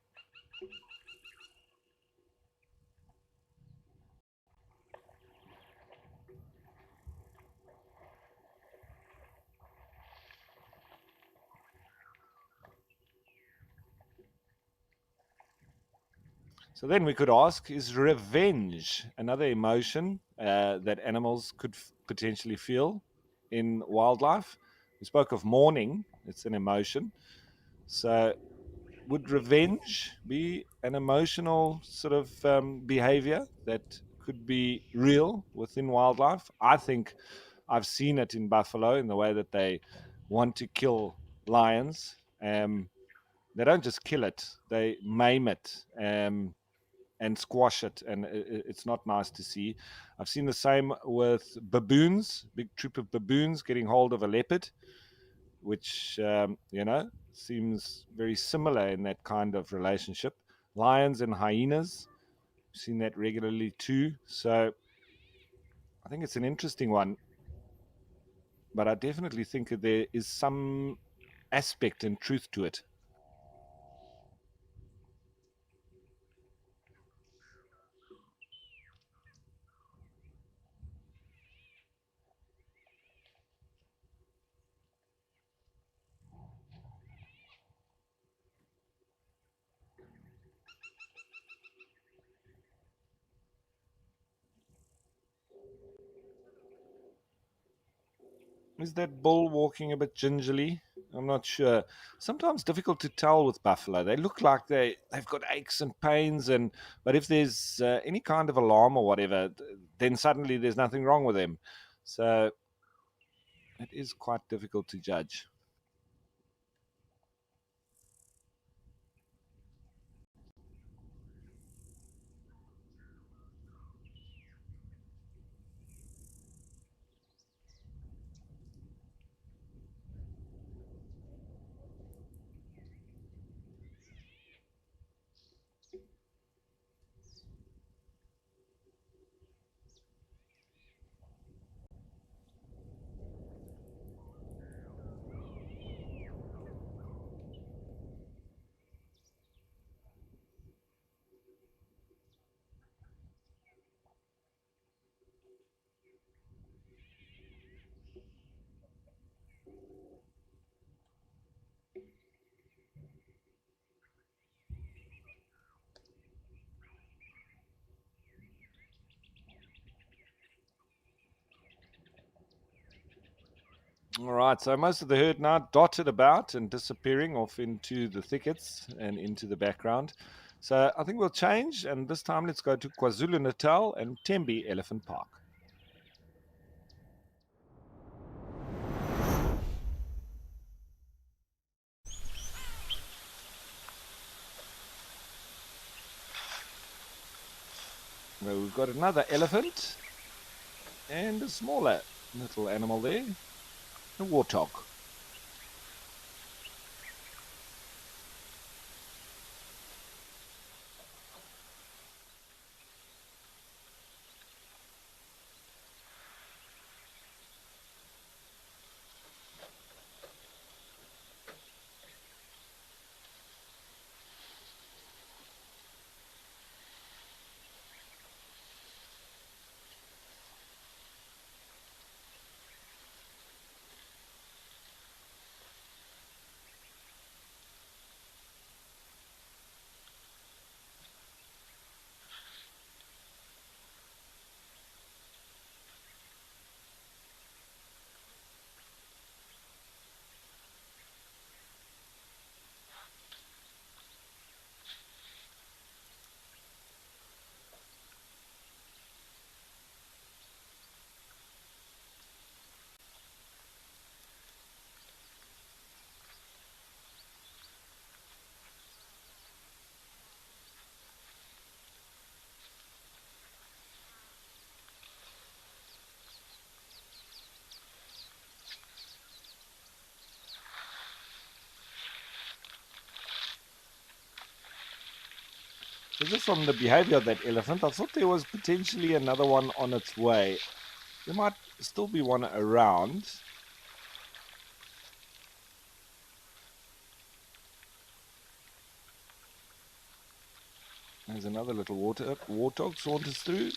So then we could ask, is revenge another emotion that animals could potentially feel in wildlife? We spoke of mourning, it's an emotion. So would revenge be an emotional sort of behavior that could be real within wildlife? I think I've seen it in buffalo in the way that they want to kill lions. They don't just kill it; they maim it and squash it, and it's not nice to see. I've seen the same with baboons, big troop of baboons getting hold of a leopard, which, seems very similar in that kind of relationship. Lions and hyenas, we've seen that regularly too. So I think it's an interesting one, but I definitely think that there is some aspect and truth to it. Is that bull walking a bit gingerly? I'm not sure. Sometimes difficult to tell with buffalo. They look like they've got aches and pains, and but if there's any kind of alarm or whatever, then suddenly there's nothing wrong with them. So it is quite difficult to judge. All right, so most of the herd now dotted about and disappearing off into the thickets and into the background. So I think we'll change, and this time let's go to KwaZulu Natal and Tembe Elephant Park. Where we've got another elephant and a smaller little animal there, a warthog. So just from the behavior of that elephant, I thought there was potentially another one on its way. There might still be one around. There's another little warthog saunters through.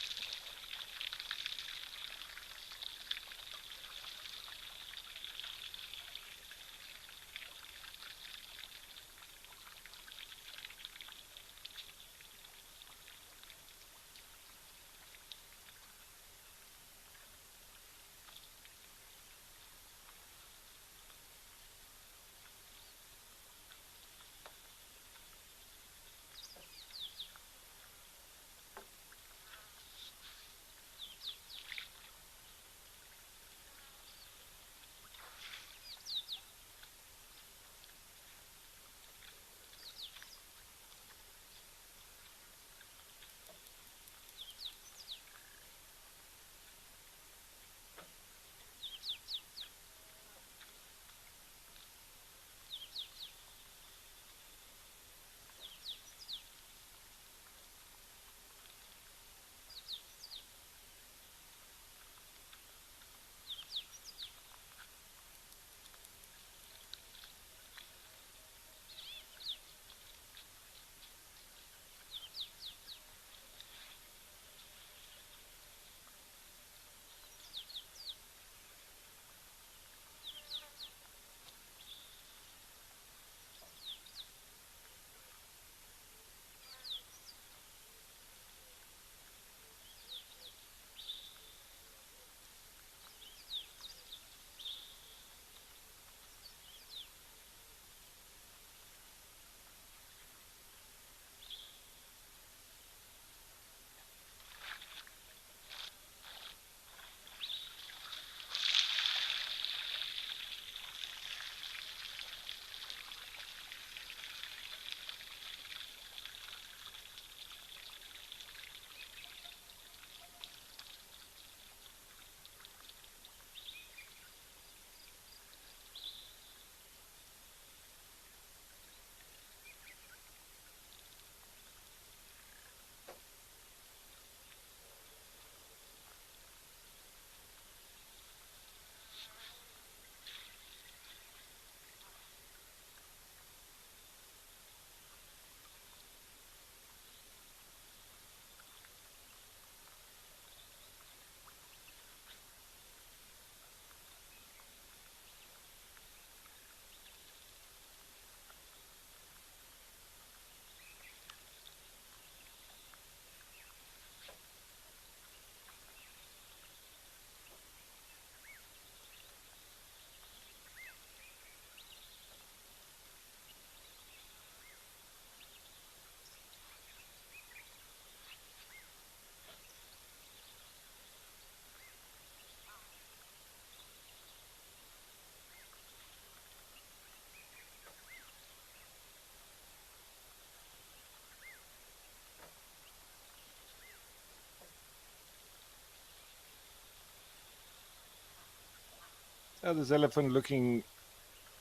Oh, this elephant looking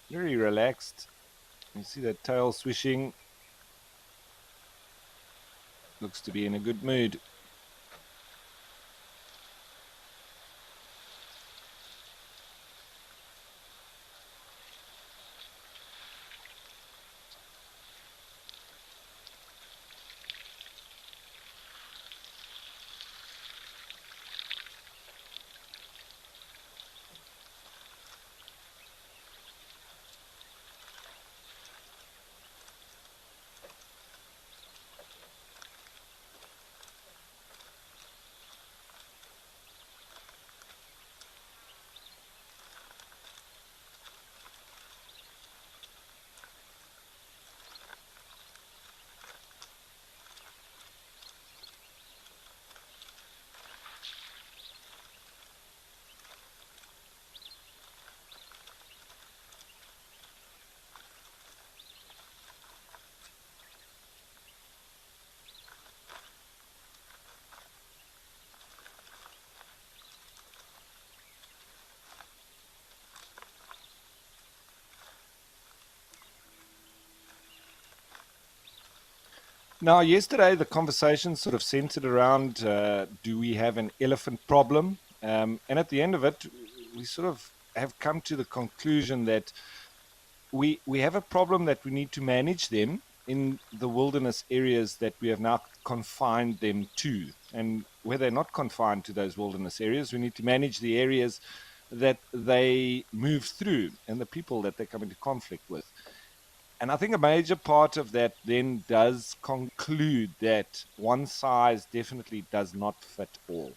very relaxed. You see that tail swishing. Looks to be in a good mood. Now, yesterday the conversation sort of centered around do we have an elephant problem? And at the end of it, we sort of have come to the conclusion that we have a problem that we need to manage them in the wilderness areas that we have now confined them to. And where they're not confined to those wilderness areas, we need to manage the areas that they move through and the people that they come into conflict with. And I think a major part of that then does conclude that one size definitely does not fit all.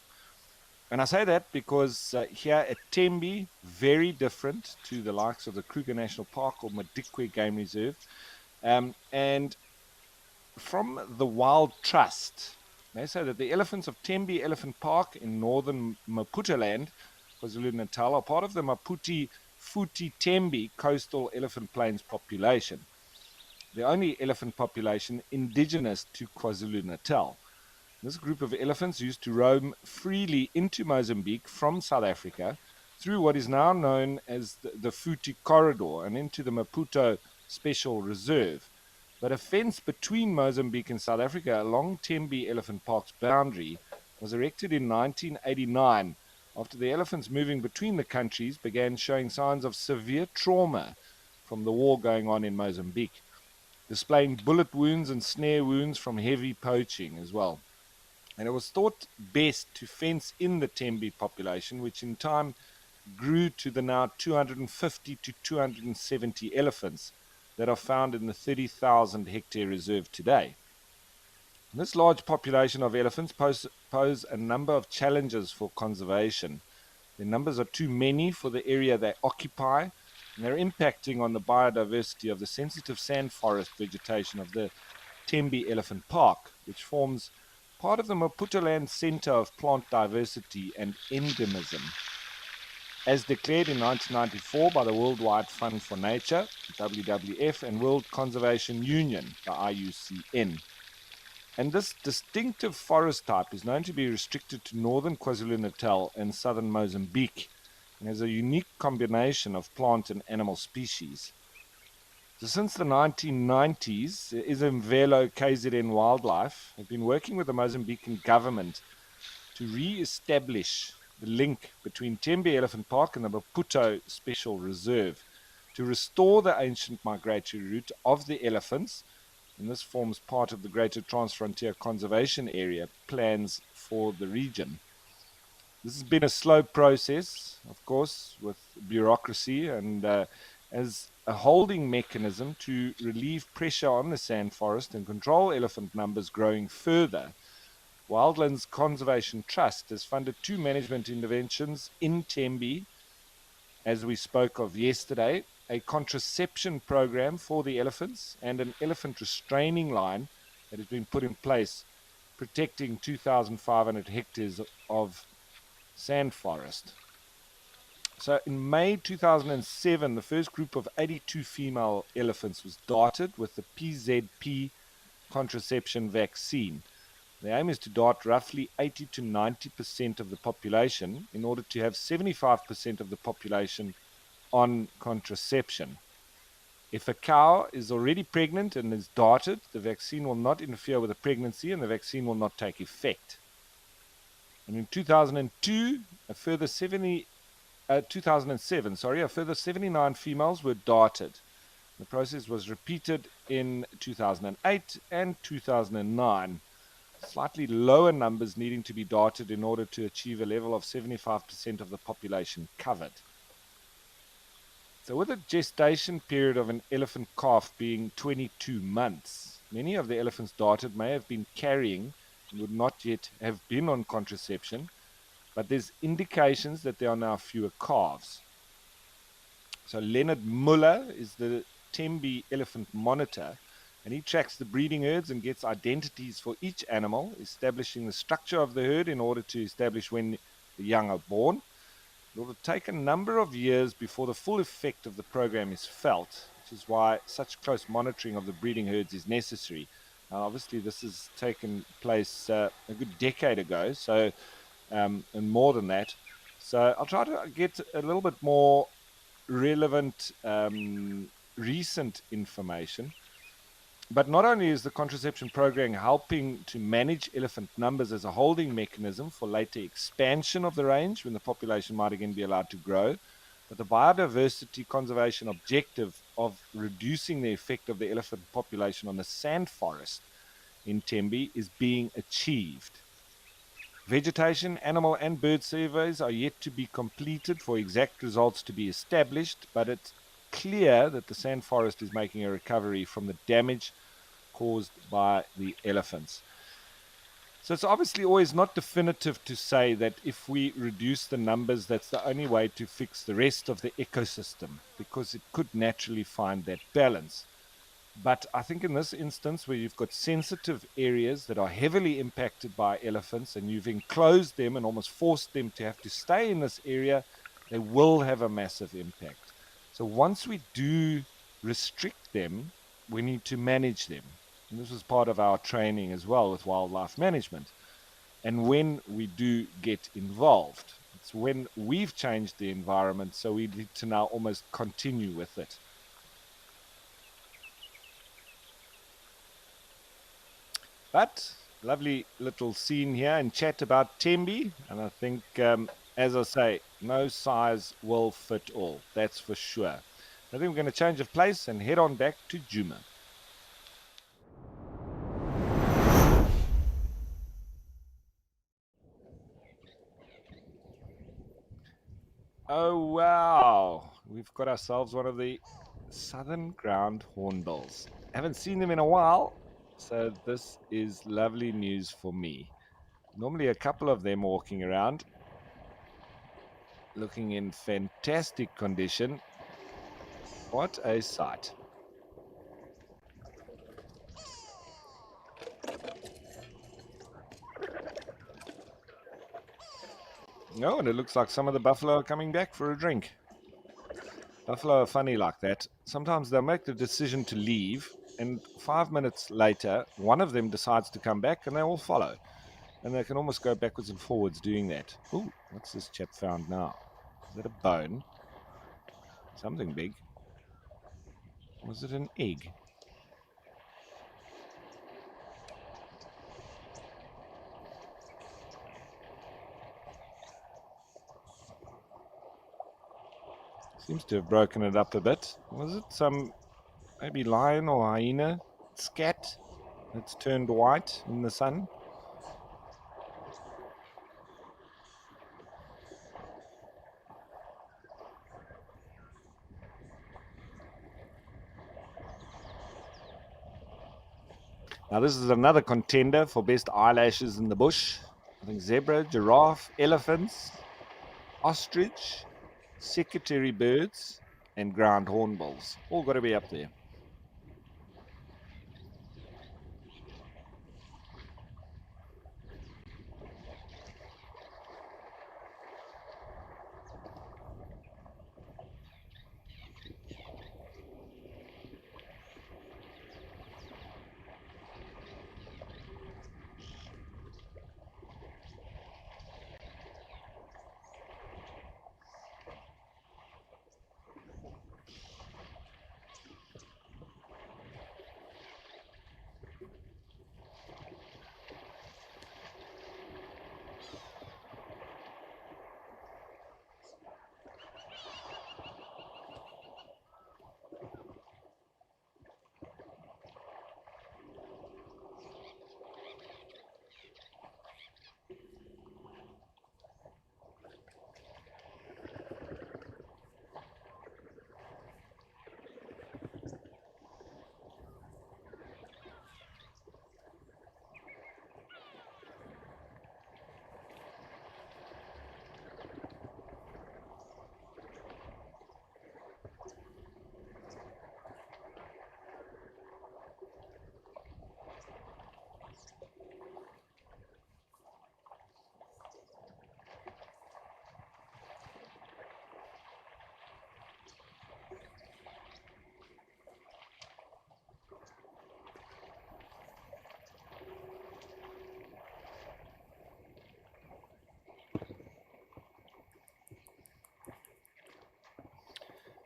And I say that because here at Tembe, very different to the likes of the Kruger National Park or Madikwe Game Reserve. And from the Wild Trust, they say that the elephants of Tembe Elephant Park in northern Maputoland, KwaZulu-Natal, are part of the Maputi Futi Tembe coastal elephant plains population, the only elephant population indigenous to KwaZulu-Natal. This group of elephants used to roam freely into Mozambique from South Africa through what is now known as the Futi Corridor and into the Maputo Special Reserve. But a fence between Mozambique and South Africa along Tembe Elephant Park's boundary was erected in 1989 after the elephants moving between the countries began showing signs of severe trauma from the war going on in Mozambique, displaying bullet wounds and snare wounds from heavy poaching as well. And it was thought best to fence in the Tembe population, which in time grew to the now 250 to 270 elephants that are found in the 30,000 hectare reserve today. And this large population of elephants pose a number of challenges for conservation. Their numbers are too many for the area they occupy, and they're impacting on the biodiversity of the sensitive sand forest vegetation of the Tembe Elephant Park, which forms part of the Maputoland Center of Plant Diversity and Endemism, as declared in 1994 by the Worldwide Fund for Nature, WWF, and World Conservation Union, the IUCN. And this distinctive forest type is known to be restricted to northern KwaZulu-Natal and southern Mozambique, and has a unique combination of plant and animal species. So since the 1990s, Izimvelo KZN Wildlife have been working with the Mozambican government to re-establish the link between Tembe Elephant Park and the Maputo Special Reserve to restore the ancient migratory route of the elephants, and this forms part of the Greater Transfrontier Conservation Area plans for the region. This has been a slow process, of course, with bureaucracy and as a holding mechanism to relieve pressure on the sand forest and control elephant numbers growing further. Wildlands Conservation Trust has funded 2 management interventions in Tembe, as we spoke of yesterday, a contraception program for the elephants, and an elephant restraining line that has been put in place, protecting 2,500 hectares of sand forest. So in May 2007, the first group of 82 female elephants was darted with the PZP contraception vaccine. The aim is to dart roughly 80 to 90% of the population in order to have 75% of the population on contraception. If a cow is already pregnant and is darted, the vaccine will not interfere with the pregnancy and the vaccine will not take effect. And in 2002, a further 2007, a further 79 females were darted. The process was repeated in 2008 and 2009. Slightly lower numbers needing to be darted in order to achieve a level of 75% of the population covered. So with a gestation period of an elephant calf being 22 months, many of the elephants darted may have been carrying and would not yet have been on contraception, but there's indications that there are now fewer calves. So Leonard Muller is the Tembe elephant monitor, and he tracks the breeding herds and gets identities for each animal, establishing the structure of the herd in order to establish when the young are born. It will take a number of years before the full effect of the program is felt, which is why such close monitoring of the breeding herds is necessary. Now, obviously, this has taken place a good decade ago, so and more than that. So I'll try to get a little bit more relevant, recent information. But not only is the contraception program helping to manage elephant numbers as a holding mechanism for later expansion of the range when the population might again be allowed to grow, but the biodiversity conservation objective of reducing the effect of the elephant population on the sand forest in Tembe is being achieved. Vegetation, animal, and bird surveys are yet to be completed for exact results to be established, but it's clear that the sand forest is making a recovery from the damage caused by the elephants. So it's obviously always not definitive to say that if we reduce the numbers, that's the only way to fix the rest of the ecosystem, because it could naturally find that balance. But I think in this instance, where you've got sensitive areas that are heavily impacted by elephants and you've enclosed them and almost forced them to have to stay in this area, they will have a massive impact. So once we do restrict them, we need to manage them. And this was part of our training as well with wildlife management. And when we do get involved, it's when we've changed the environment, so we need to now almost continue with it. But lovely little scene here and chat about Tembe. And I think, as I say, no size will fit all. That's for sure. I think we're going to change of place and head on back to Djuma. Oh, wow. We've got ourselves one of the southern ground hornbills. Haven't seen them in a while, so this is lovely news for me. Normally a couple of them walking around, looking in fantastic condition. What a sight. No, and it looks like some of the buffalo are coming back for a drink. Buffalo are funny like that. Sometimes they'll make the decision to leave, and 5 minutes later, one of them decides to come back, and they all follow. And they can almost go backwards and forwards doing that. Ooh, what's this chap found now? Is that a bone? Something big. Was it an egg? Seems to have broken it up a bit. Was it some maybe lion or hyena scat that's turned white in the sun? Now, this is another contender for best eyelashes in the bush. I think zebra, giraffe, elephants, ostrich, secretary birds, and ground hornbills. All got to be up there.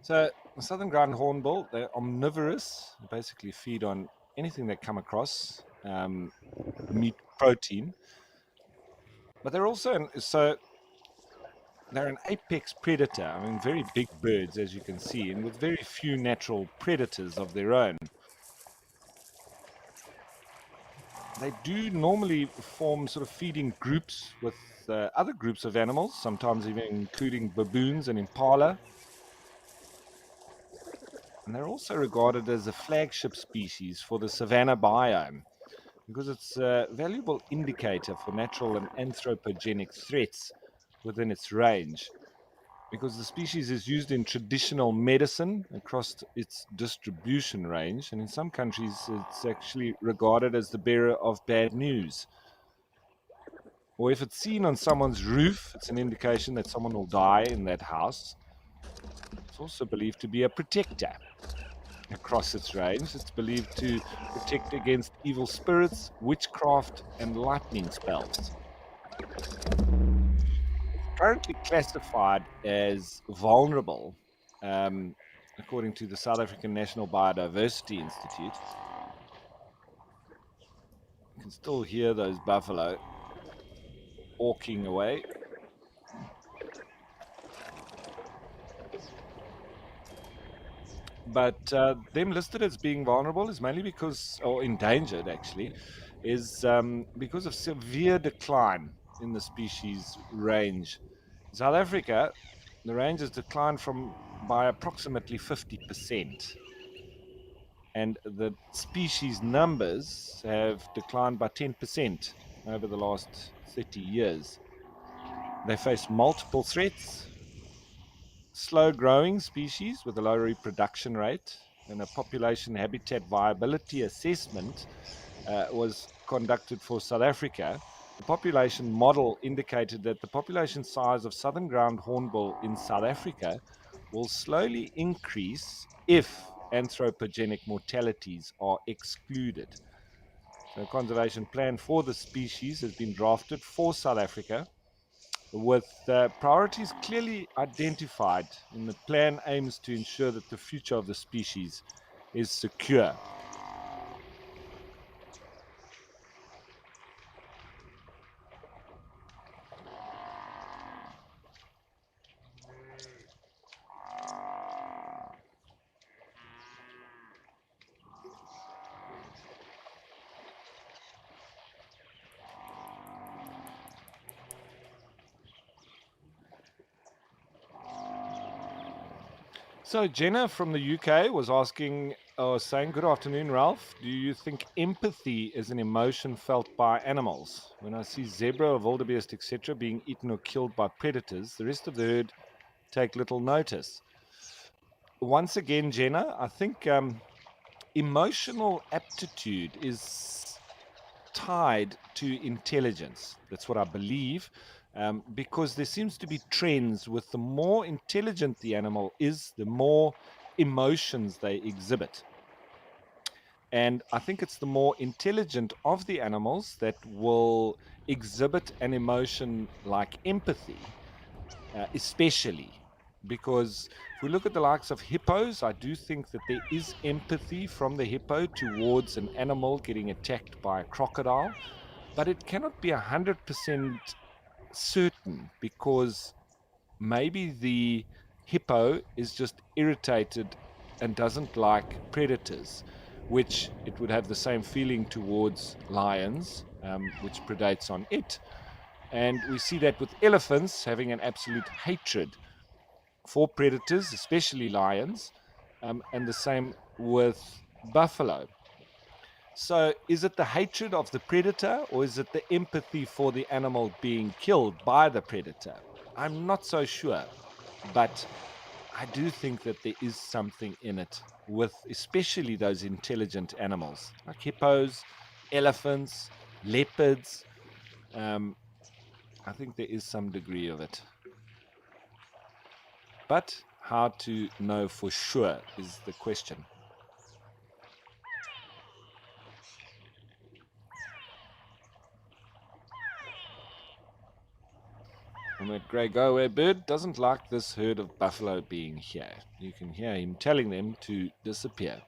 So the southern ground hornbill, they're omnivorous, basically feed on anything they come across, meat, protein. But they're an apex predator. I mean, very big birds, as you can see, and with very few natural predators of their own. They do normally form sort of feeding groups with other groups of animals, sometimes even including baboons and impala. And they're also regarded as a flagship species for the savanna biome because it's a valuable indicator for natural and anthropogenic threats within its range. Because the species is used in traditional medicine across its distribution range, and in some countries, it's actually regarded as the bearer of bad news. Or if it's seen on someone's roof, it's an indication that someone will die in that house. It's also believed to be a protector across its range. It's believed to protect against evil spirits, witchcraft, and lightning spells. Currently classified as vulnerable, um, according to the South African National Biodiversity Institute. You can still hear those buffalo walking away. But them listed as being vulnerable is mainly because, or endangered actually, is because of severe decline in the species range. In South Africa, the range has declined by approximately 50%, and the species numbers have declined by 10% over the last 30 years. They face multiple threats: slow growing species with a low reproduction rate, and a population habitat viability assessment was conducted for South Africa. The population model indicated that the population size of southern ground hornbill in South Africa will slowly increase if anthropogenic mortalities are excluded. So, a conservation plan for the species has been drafted for South Africa with priorities clearly identified, and the plan aims to ensure that the future of the species is secure. So Jenna from the UK was asking, or saying, "Good afternoon, Ralph. Do you think empathy is an emotion felt by animals? When I see zebra or wildebeest, etc., being eaten or killed by predators, the rest of the herd take little notice." Once again, Jenna, I think emotional aptitude is tied to intelligence. That's what I believe, because there seems to be trends with the more intelligent the animal is, the more emotions they exhibit. And I think it's the more intelligent of the animals that will exhibit an emotion like empathy, especially because if we look at the likes of hippos, I do think that there is empathy from the hippo towards an animal getting attacked by a crocodile, but it cannot be 100% certain because maybe the hippo is just irritated and doesn't like predators, which it would have the same feeling towards lions, which predates on it. And we see that with elephants having an absolute hatred for predators, especially lions, and the same with buffalo. So, is it the hatred of the predator or is it the empathy for the animal being killed by the predator? I'm not so sure, but I do think that there is something in it with especially those intelligent animals like hippos, elephants, leopards. Um, I think there is some degree of it. But how to know for sure is the question. And that grey go-away bird doesn't like this herd of buffalo being here. You can hear him telling them to disappear.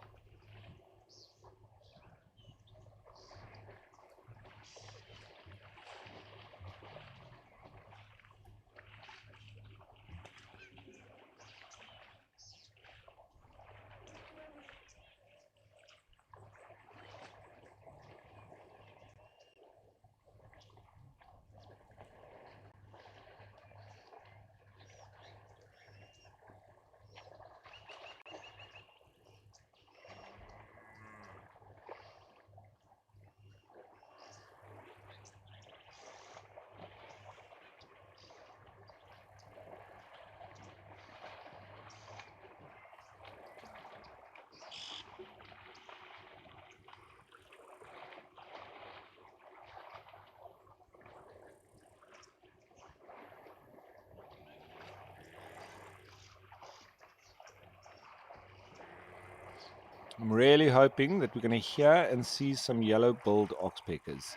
I'm really hoping that we're going to hear and see some yellow-billed oxpeckers,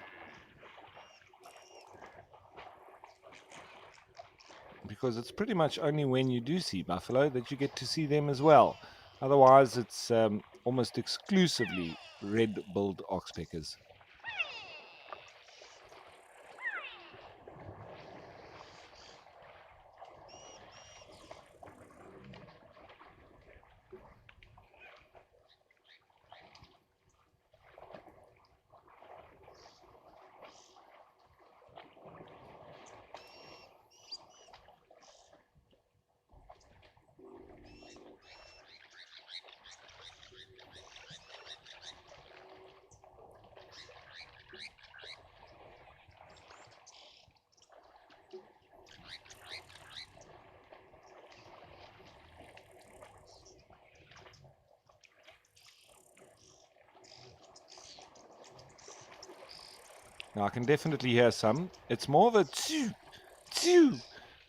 because it's pretty much only when you do see buffalo that you get to see them as well. Otherwise, it's almost exclusively red-billed oxpeckers. Now, I can definitely hear some. It's more of a tsu, tsu,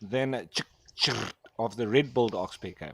than a chik, chir of the red-billed oxpecker.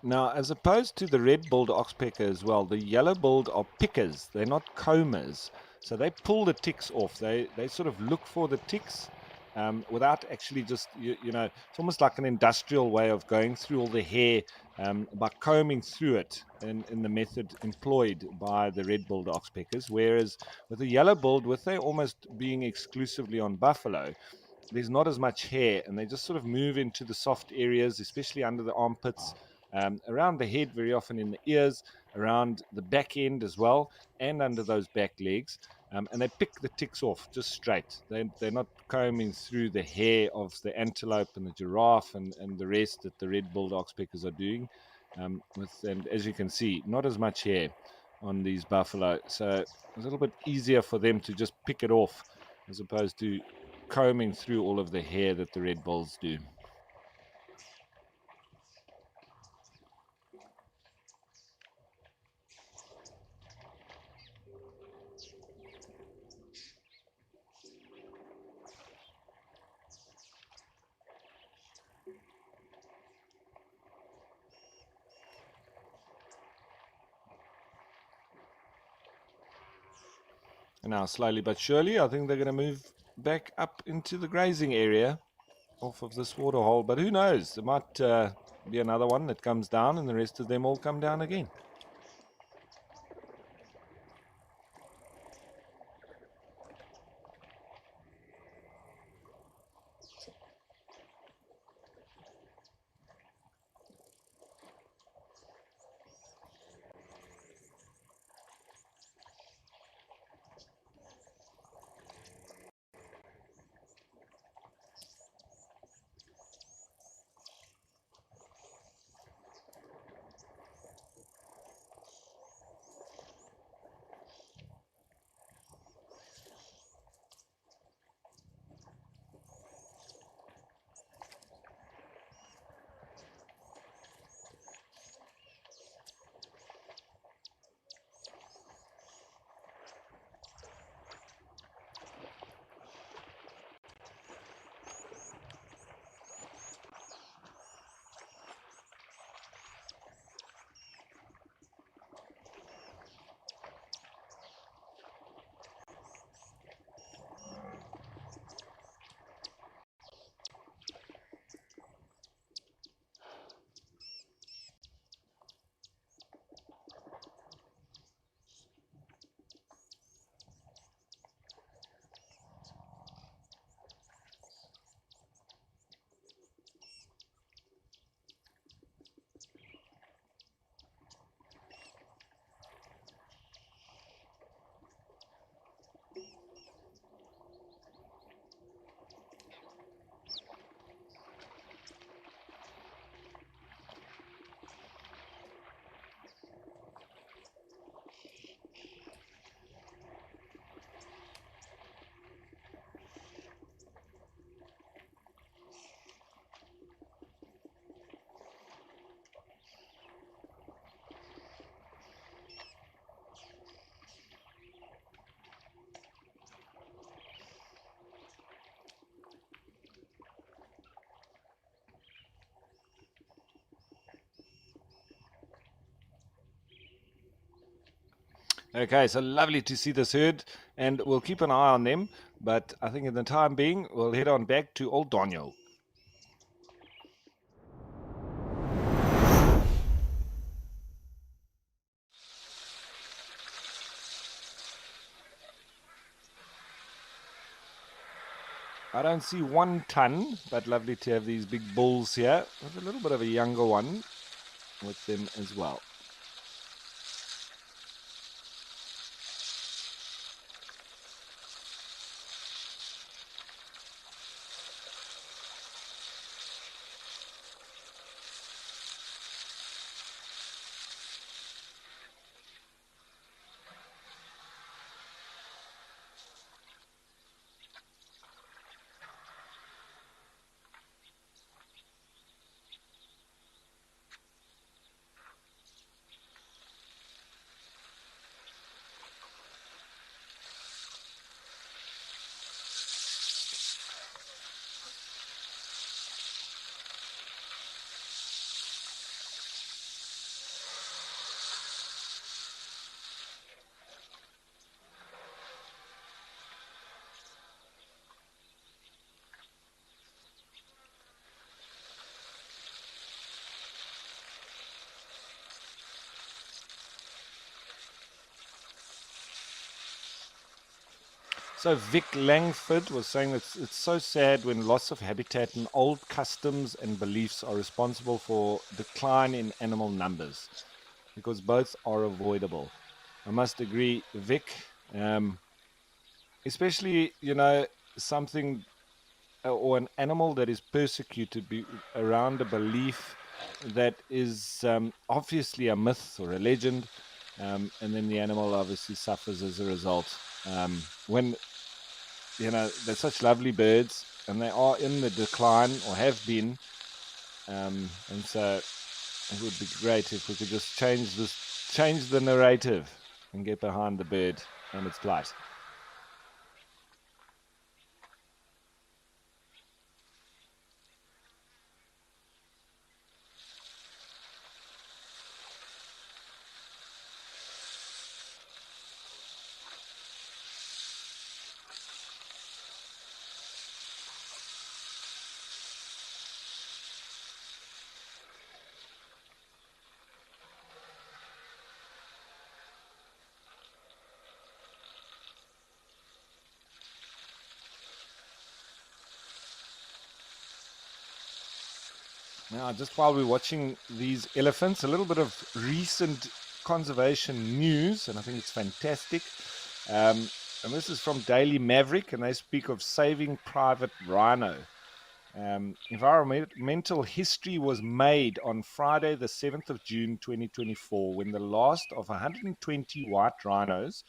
Now, as opposed to the red-billed oxpecker as well, the yellow-billed are pickers. They're not combers. So they pull the ticks off. They sort of look for the ticks without actually just, it's almost like an industrial way of going through all the hair by combing through it in the method employed by the red-billed oxpeckers. Whereas with the yellow-billed, with they almost being exclusively on buffalo, there's not as much hair, and they just sort of move into the soft areas, especially under the armpits, around the head, very often in the ears, around the back end as well, and under those back legs. And they pick the ticks off just straight. They're not combing through the hair of the antelope and the giraffe and the rest that the red-billed oxpeckers are doing. And as you can see, not as much hair on these buffalo. So a little bit easier for them to just pick it off as opposed to combing through all of the hair that the red bulls do. And now, slowly but surely, I think they're going to move back up into the grazing area off of this water hole. But who knows? There might be another one that comes down, and the rest of them all come down again. Okay, so lovely to see this herd, and we'll keep an eye on them. But I think in the time being, we'll head on back to Old Daniel. I don't see 1 ton, but lovely to have these big bulls here with a little bit of a younger one with them as well. So Vic Langford was saying that it's so sad when loss of habitat and old customs and beliefs are responsible for decline in animal numbers, because both are avoidable. I must agree, Vic. Especially, something or an animal that is persecuted around a belief that is obviously a myth or a legend, and then the animal obviously suffers as a result. When they're such lovely birds, and they are in the decline or have been, and so it would be great if we could just change the narrative, and get behind the bird and its plight. Now, just while we're watching these elephants, a little bit of recent conservation news, and I think it's fantastic. And this is from Daily Maverick, and they speak of saving private rhino. Environmental history was made on Friday, the 7th of June, 2024, when the last of 120 white rhinos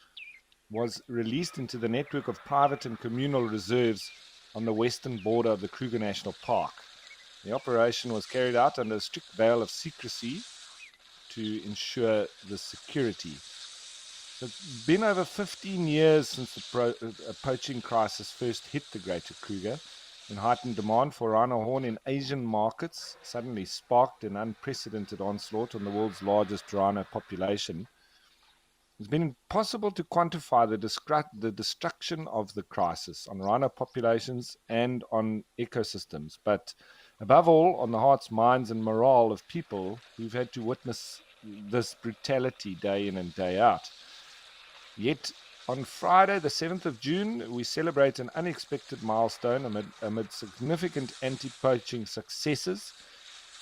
was released into the network of private and communal reserves on the western border of the Kruger National Park. The operation was carried out under a strict veil of secrecy to ensure the security. So it's been over 15 years since the poaching crisis first hit the Greater Kruger, and heightened demand for rhino horn in Asian markets suddenly sparked an unprecedented onslaught on the world's largest rhino population. It's been impossible to quantify the destruction of the crisis on rhino populations and on ecosystems, but above all, on the hearts, minds, and morale of people who've had to witness this brutality day in and day out. Yet, on Friday, the 7th of June, we celebrate an unexpected milestone amid significant anti-poaching successes.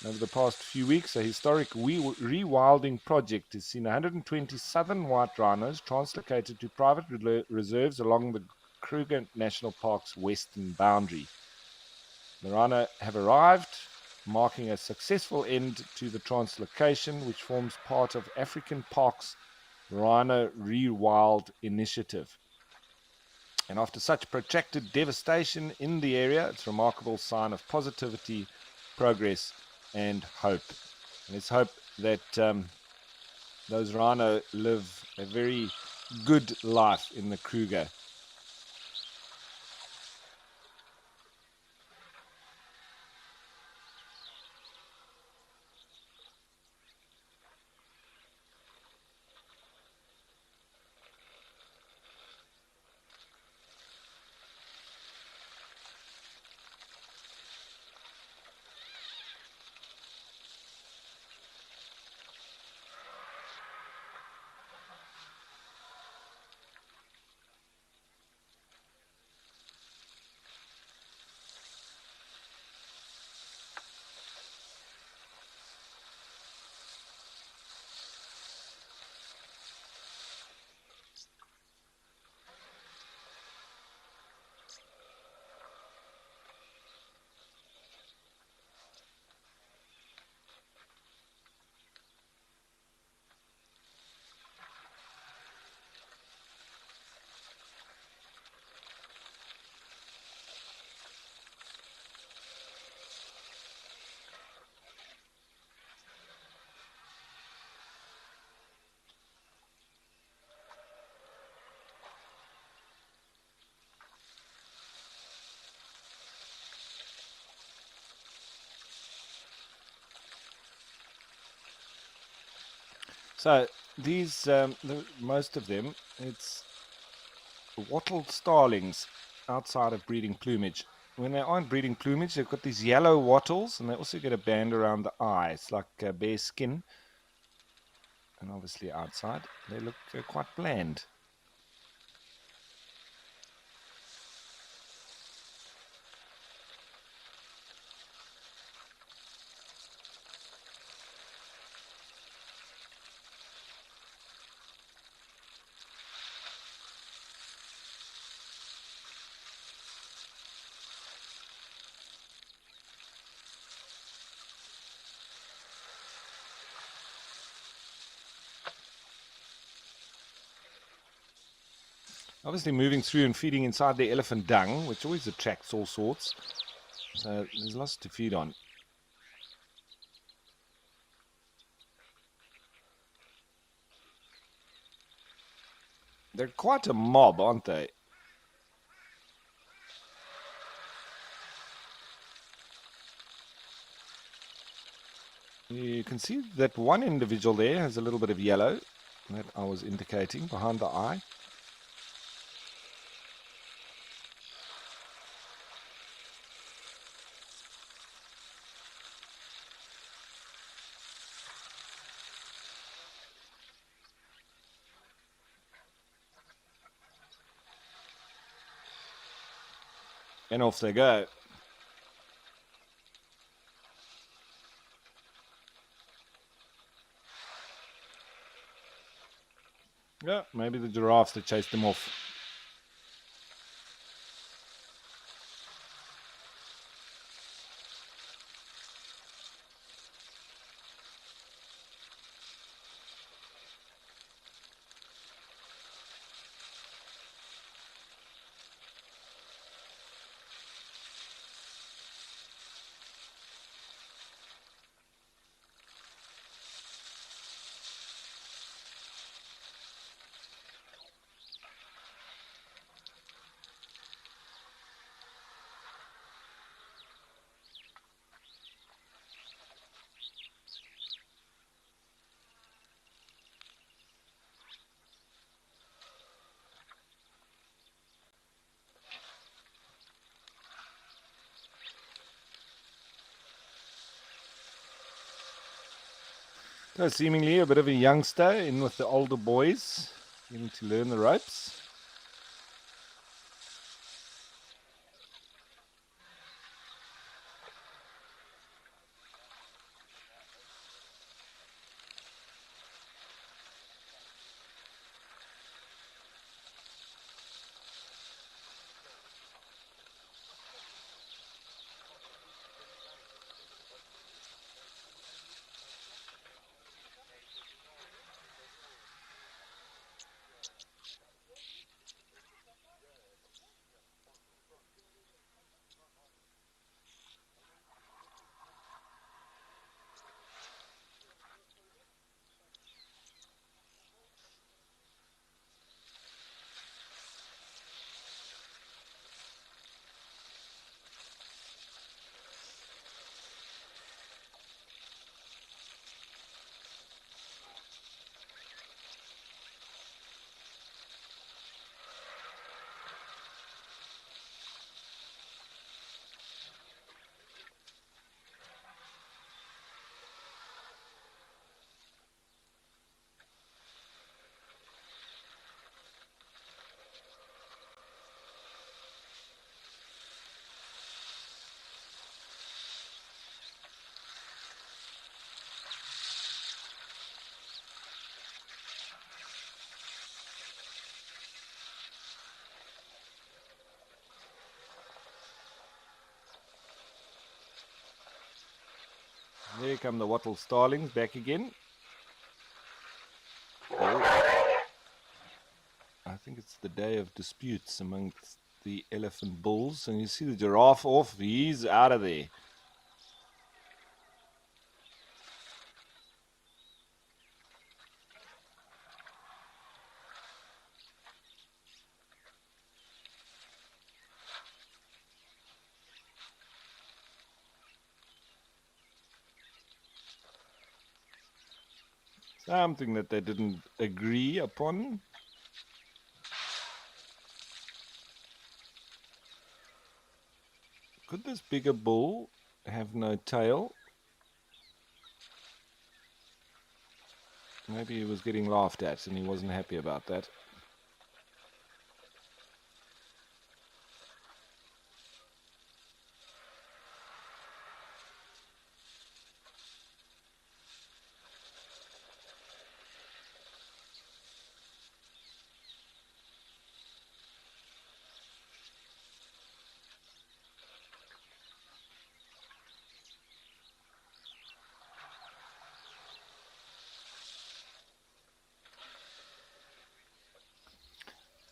Over the past few weeks, a historic rewilding project has seen 120 southern white rhinos translocated to private reserves along the Kruger National Park's western boundary. The rhino have arrived, marking a successful end to the translocation, which forms part of African Park's Rhino Rewild initiative. And after such protracted devastation in the area, it's a remarkable sign of positivity, progress, and hope. And let's hope that those rhino live a very good life in the Kruger. So these, most of them, it's wattled starlings outside of breeding plumage. When they aren't breeding plumage, they've got these yellow wattles, and they also get a band around the eye. It's like bare skin, and obviously outside they look quite bland. Obviously moving through and feeding inside the elephant dung, which always attracts all sorts. So there's lots to feed on. They're quite a mob, aren't they? You can see that one individual there has a little bit of yellow that I was indicating behind the eye. And off they go. Yeah, maybe the giraffes that chased them off. So seemingly a bit of a youngster in with the older boys, getting to learn the ropes. There come the wattle starlings back again. Oh, I think it's the day of disputes amongst the elephant bulls. And you see the giraffe off, he's out of there. Something that they didn't agree upon. Could this bigger bull have no tail? Maybe he was getting laughed at and he wasn't happy about that.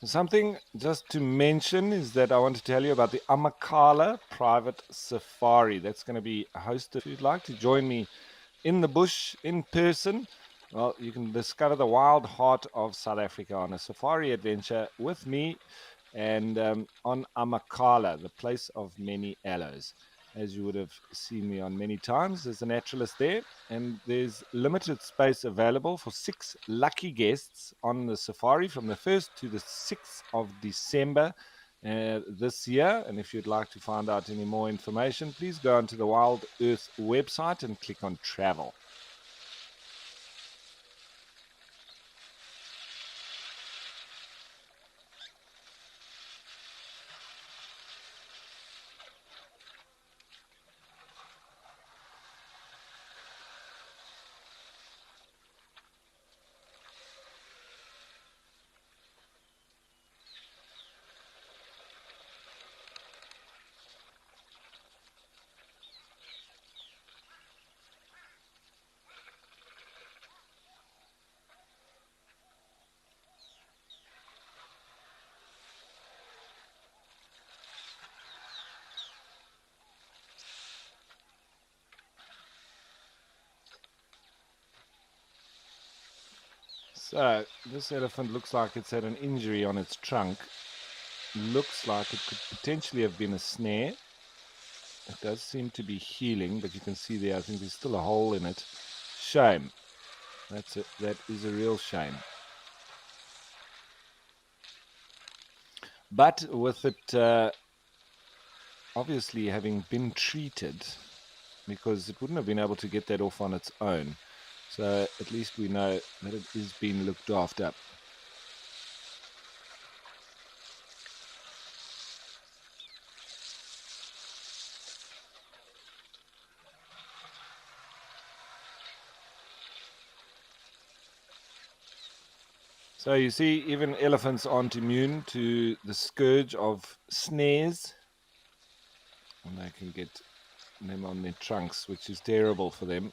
Something just to mention is that I want to tell you about the Amakala private safari. That's going to be hosted. If you'd like to join me in the bush in person, well, you can discover the wild heart of South Africa on a safari adventure with me and on Amakala, the place of many aloes. As you would have seen me on many times, there's a naturalist there, and there's limited space available for 6 lucky guests on the safari from the 1st to the 6th of December this year. And if you'd like to find out any more information, please go onto the Wild Earth website and click on travel. So this elephant looks like it's had an injury on its trunk. Looks like it could potentially have been a snare. It does seem to be healing, but you can see there, I think there's still a hole in it. Shame. That is a real shame. But with it obviously having been treated, because it wouldn't have been able to get that off on its own. So at least we know that it is being looked after. So you see, even elephants aren't immune to the scourge of snares. And they can get them on their trunks, which is terrible for them.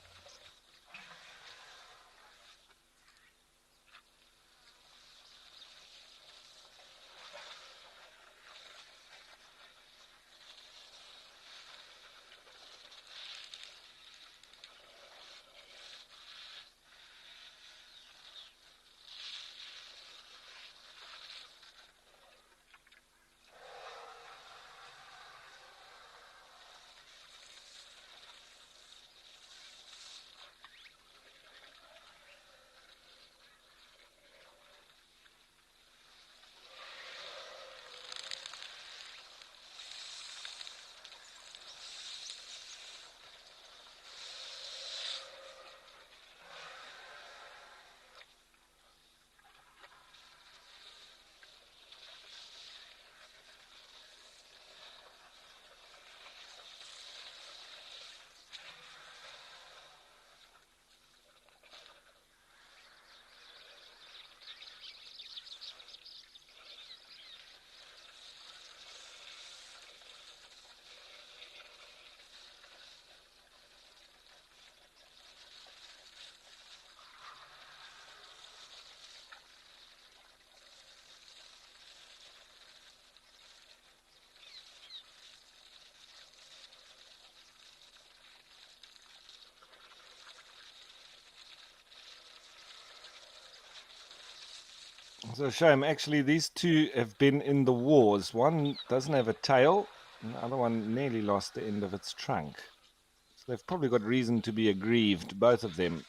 It's a shame. Actually, these two have been in the wars. One doesn't have a tail, and the other one nearly lost the end of its trunk. So they've probably got reason to be aggrieved, both of them.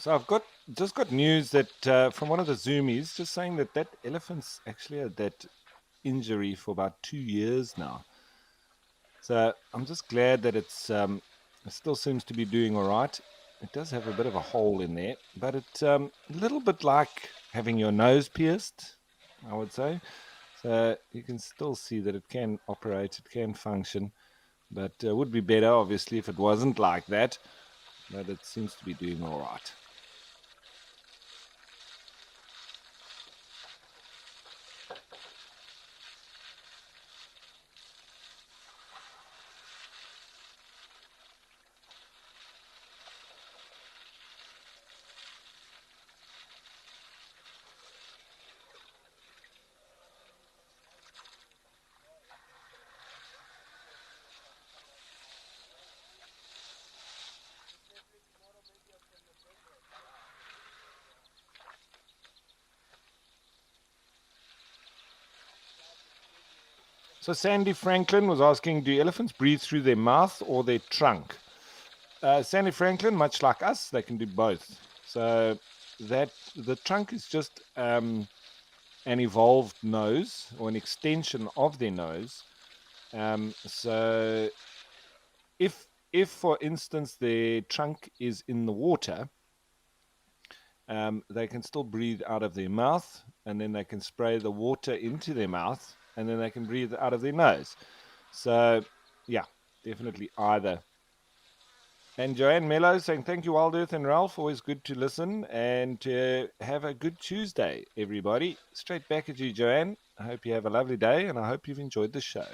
So I've got news that from one of the Zoomies, just saying that elephant's actually had that injury for about 2 years now. So I'm just glad that it still seems to be doing all right. It does have a bit of a hole in there, but it's a little bit like having your nose pierced, I would say. So you can still see that it can operate, it can function, but it would be better, obviously, if it wasn't like that. But it seems to be doing all right. So Sandy Franklin was asking, do elephants breathe through their mouth or their trunk? Sandy Franklin, much like us, they can do both. So that the trunk is just an evolved nose or an extension of their nose. So if for instance their trunk is in the water, they can still breathe out of their mouth, and then they can spray the water into their mouth, and then they can breathe out of their nose. So, yeah, definitely either. And Joanne Mello saying, thank you, Wild Earth and Ralph. Always good to listen, and have a good Tuesday, everybody. Straight back at you, Joanne. I hope you have a lovely day, and I hope you've enjoyed the show.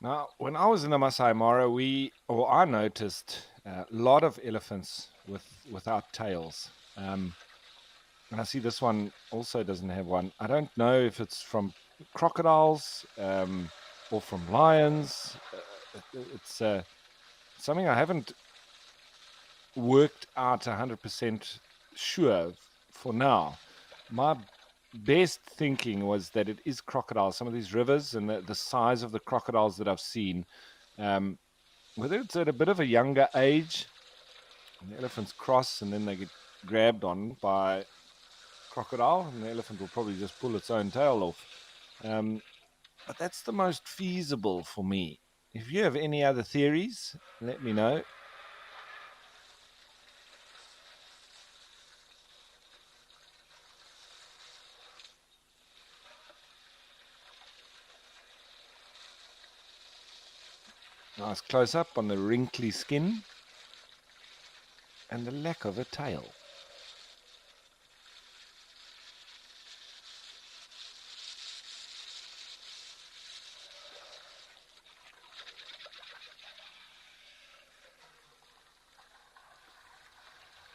Now, when I was in the Masai Mara, I noticed a lot of elephants without tails. And I see this one also doesn't have one. I don't know if it's from crocodiles or from lions. It's something I haven't worked out 100% sure for now. My best thinking was that it is crocodiles. Some of these rivers and the size of the crocodiles that I've seen, whether it's at a bit of a younger age, and the elephants cross and then they get grabbed on by crocodile, and the elephant will probably just pull its own tail off. But that's the most feasible for me. If you have any other theories, let me know. Nice close up on the wrinkly skin and the lack of a tail.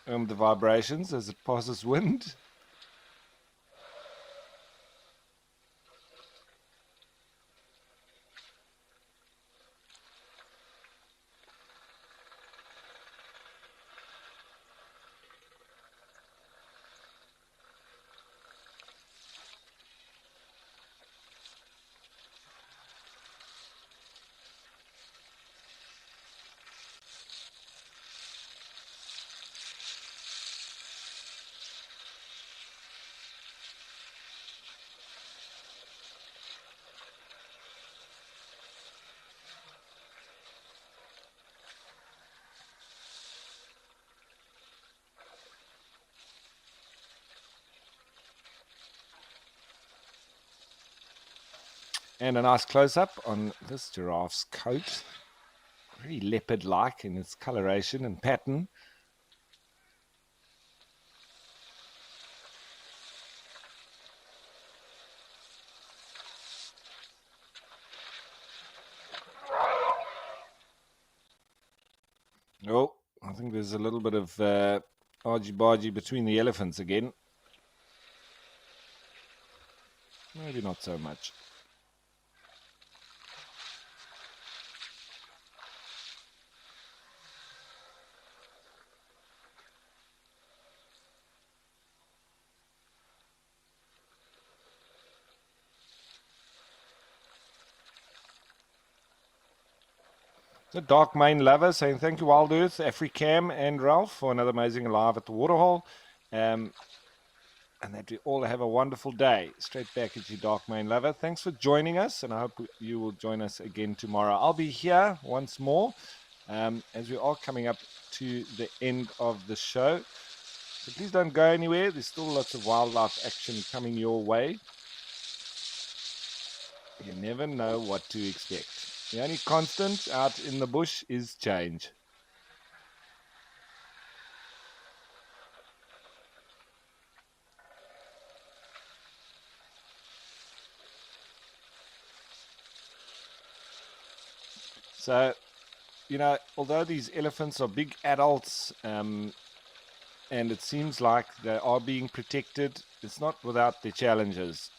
The vibrations as it passes wind. And a nice close-up on this giraffe's coat. Very leopard-like in its coloration and pattern. Oh, I think there's a little bit of argy-bargy between the elephants again. Maybe not so much. The Dark Main Lover saying thank you, Wild Earth, Africam, and Ralph for another amazing live at the waterhole. And that we all have a wonderful day. Straight back at you, Dark Main Lover. Thanks for joining us, and I hope you will join us again tomorrow. I'll be here once more as we are coming up to the end of the show. So please don't go anywhere. There's still lots of wildlife action coming your way. You never know what to expect. The only constant out in the bush is change. So, although these elephants are big adults, and it seems like they are being protected, it's not without their challenges.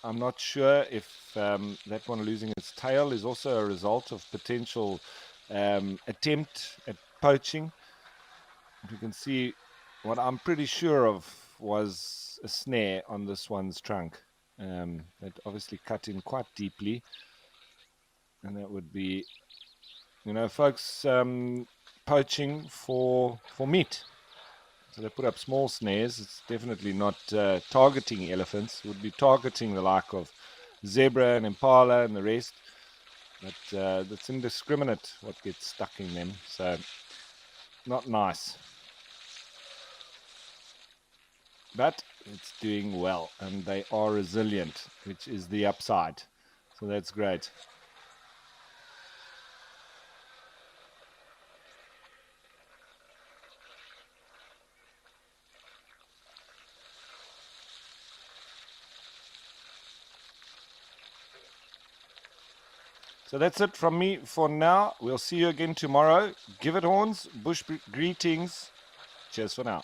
I'm not sure if that one losing its tail is also a result of potential attempt at poaching. You can see what I'm pretty sure of was a snare on this one's trunk. That obviously cut in quite deeply, and that would be, folks poaching for meat. So they put up small snares. It's definitely not targeting elephants. It would be targeting the like of zebra and impala and the rest. But that's indiscriminate what gets stuck in them. So not nice. But it's doing well, and they are resilient, which is the upside. So that's great. So that's it from me for now. We'll see you again tomorrow. Give it horns, bush greetings. Cheers for now.